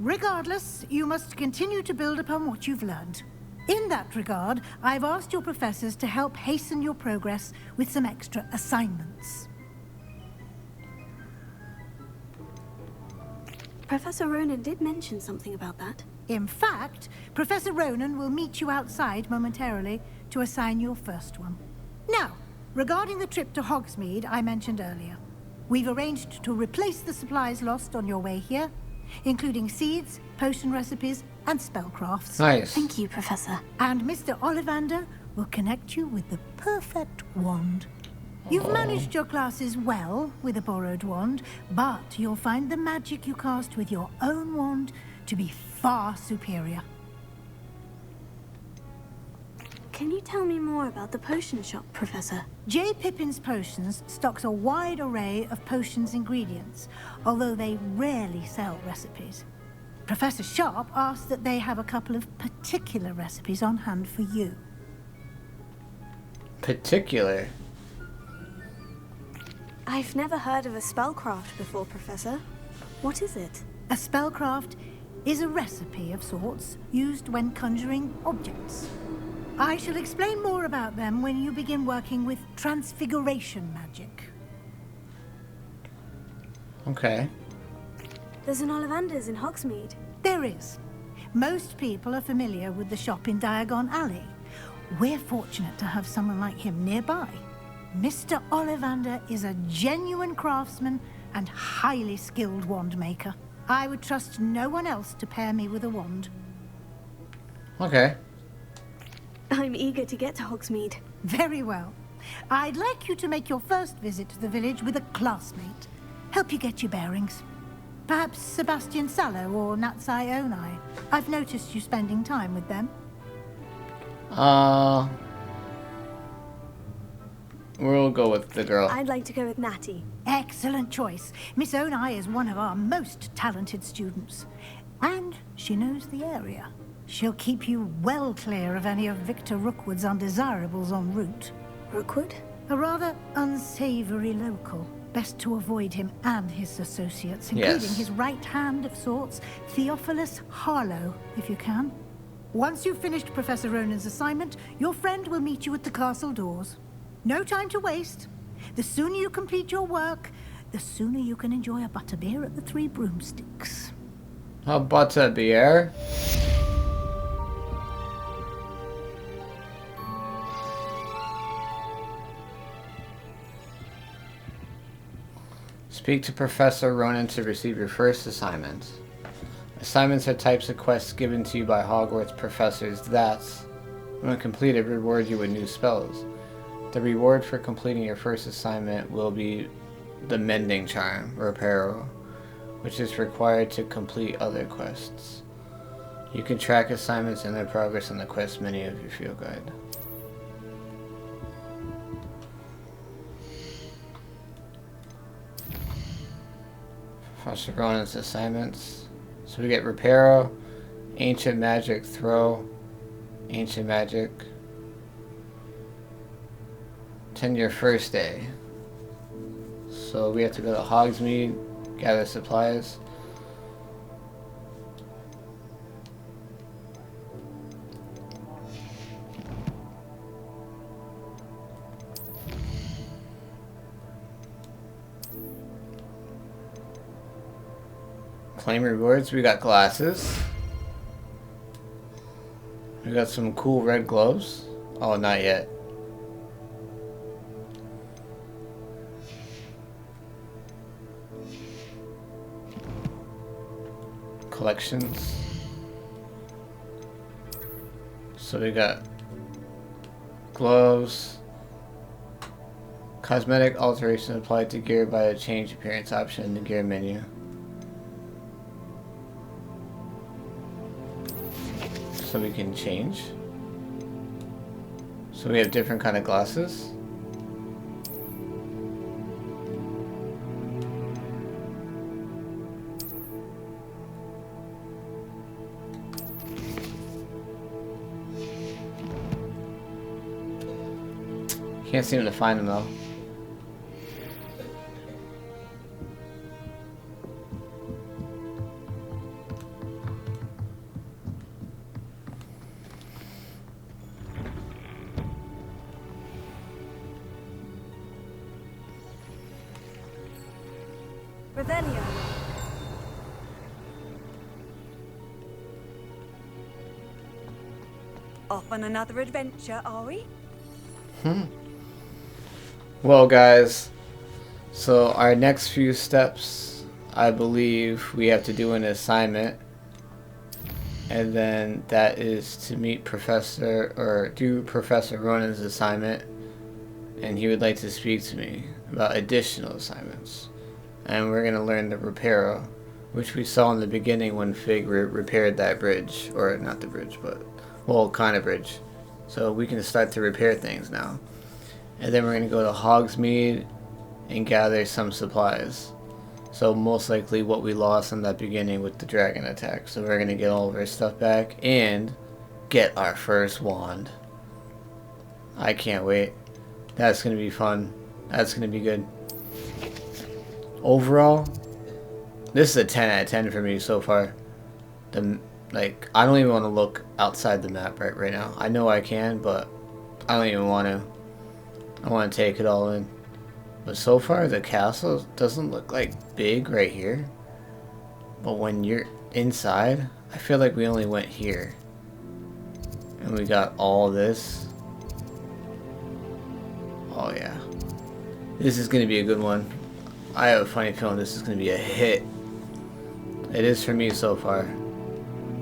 Regardless, you must continue to build upon what you've learned. In that regard, I've asked your professors to help hasten your progress with some extra assignments. Professor Ronan did mention something about that. In fact, Professor Ronan will meet you outside momentarily to assign your first one. Now, regarding the trip to Hogsmeade I mentioned earlier, we've arranged to replace the supplies lost on your way here, including seeds, potion recipes, and spellcrafts. Nice. Thank you, Professor. And Mr. Ollivander will connect you with the perfect wand. You've managed your classes well with a borrowed wand, but you'll find the magic you cast with your own wand to be far superior. Can you tell me more about the potion shop, Professor? J. Pippin's Potions stocks a wide array of potions ingredients, although they rarely sell recipes. Professor Sharp asked that they have a couple of particular recipes on hand for you. Particular? I've never heard of a spellcraft before, Professor. What is it? A spellcraft is a recipe of sorts used when conjuring objects. I shall explain more about them when you begin working with transfiguration magic. Okay. There's an Ollivander's in Hogsmeade. There is. Most people are familiar with the shop in Diagon Alley. We're fortunate to have someone like him nearby. Mr. Ollivander is a genuine craftsman and highly skilled wand maker. I would trust no one else to pair me with a wand. Okay. I'm eager to get to Hogsmeade. Very well. I'd like you to make your first visit to the village with a classmate. Help you get your bearings. Perhaps Sebastian Sallow or Natsai Onai. I've noticed you spending time with them. We'll go with the girl. I'd like to go with Natty. Excellent choice. Miss Onai is one of our most talented students. And she knows the area. She'll keep you well clear of any of Victor Rookwood's undesirables en route. Rookwood? A rather unsavory local. Best to avoid him and his associates, including his right hand of sorts, Theophilus Harlow, if you can. Once you've finished Professor Ronan's assignment, your friend will meet you at the castle doors. No time to waste. The sooner you complete your work, the sooner you can enjoy a butterbeer at the Three Broomsticks. A butterbeer? Speak to Professor Ronan to receive your first assignment. Assignments are types of quests given to you by Hogwarts professors that, when completed, reward you with new spells. The reward for completing your first assignment will be the Mending Charm, Reparo, which is required to complete other quests. You can track assignments and their progress in the quest menu of your field guide. Professor Ronan's assignments. So we get Reparo, Ancient Magic Throw, Ancient Magic. 10 your first day. So we have to go to Hogsmeade, gather supplies. Claim rewards. We got glasses. We got some cool red gloves. Oh, not yet. Collections. So we got gloves. Cosmetic alteration applied to gear by a change appearance option in the gear menu. So we can change. So we have different kind of glasses. Can't seem to find them though. Revelio. Off on another adventure, are we? Well, guys, so our next few steps, I believe we have to do an assignment, and then that is to meet do Professor Ronan's assignment, and he would like to speak to me about additional assignments. And we're going to learn the Reparo, which we saw in the beginning when Fig repaired that bridge, or not the bridge, but, well, kind of bridge. So we can start to repair things now. And then we're going to go to Hogsmeade and gather some supplies. So most likely what we lost in that beginning with the dragon attack. So we're going to get all of our stuff back and get our first wand. I can't wait. That's going to be fun. That's going to be good. Overall, this is a 10 out of 10 for me so far. I don't even want to look outside the map right now. I know I can, but I don't even want to. I want to take it all in. But so far, the castle doesn't look like big right here. But when you're inside, I feel like we only went here. And we got all this. Oh yeah. This is going to be a good one. I have a funny feeling this is going to be a hit. It is for me so far.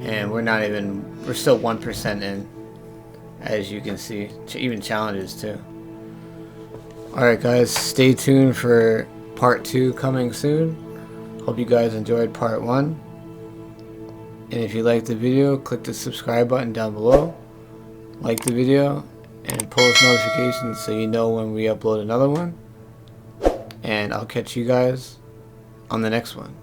And we're still 1% in. As you can see. Even challenges too. Alright guys, stay tuned for part 2 coming soon. Hope you guys enjoyed part 1. And if you liked the video, click the subscribe button down below. Like the video and post notifications so you know when we upload another one. And I'll catch you guys on the next one.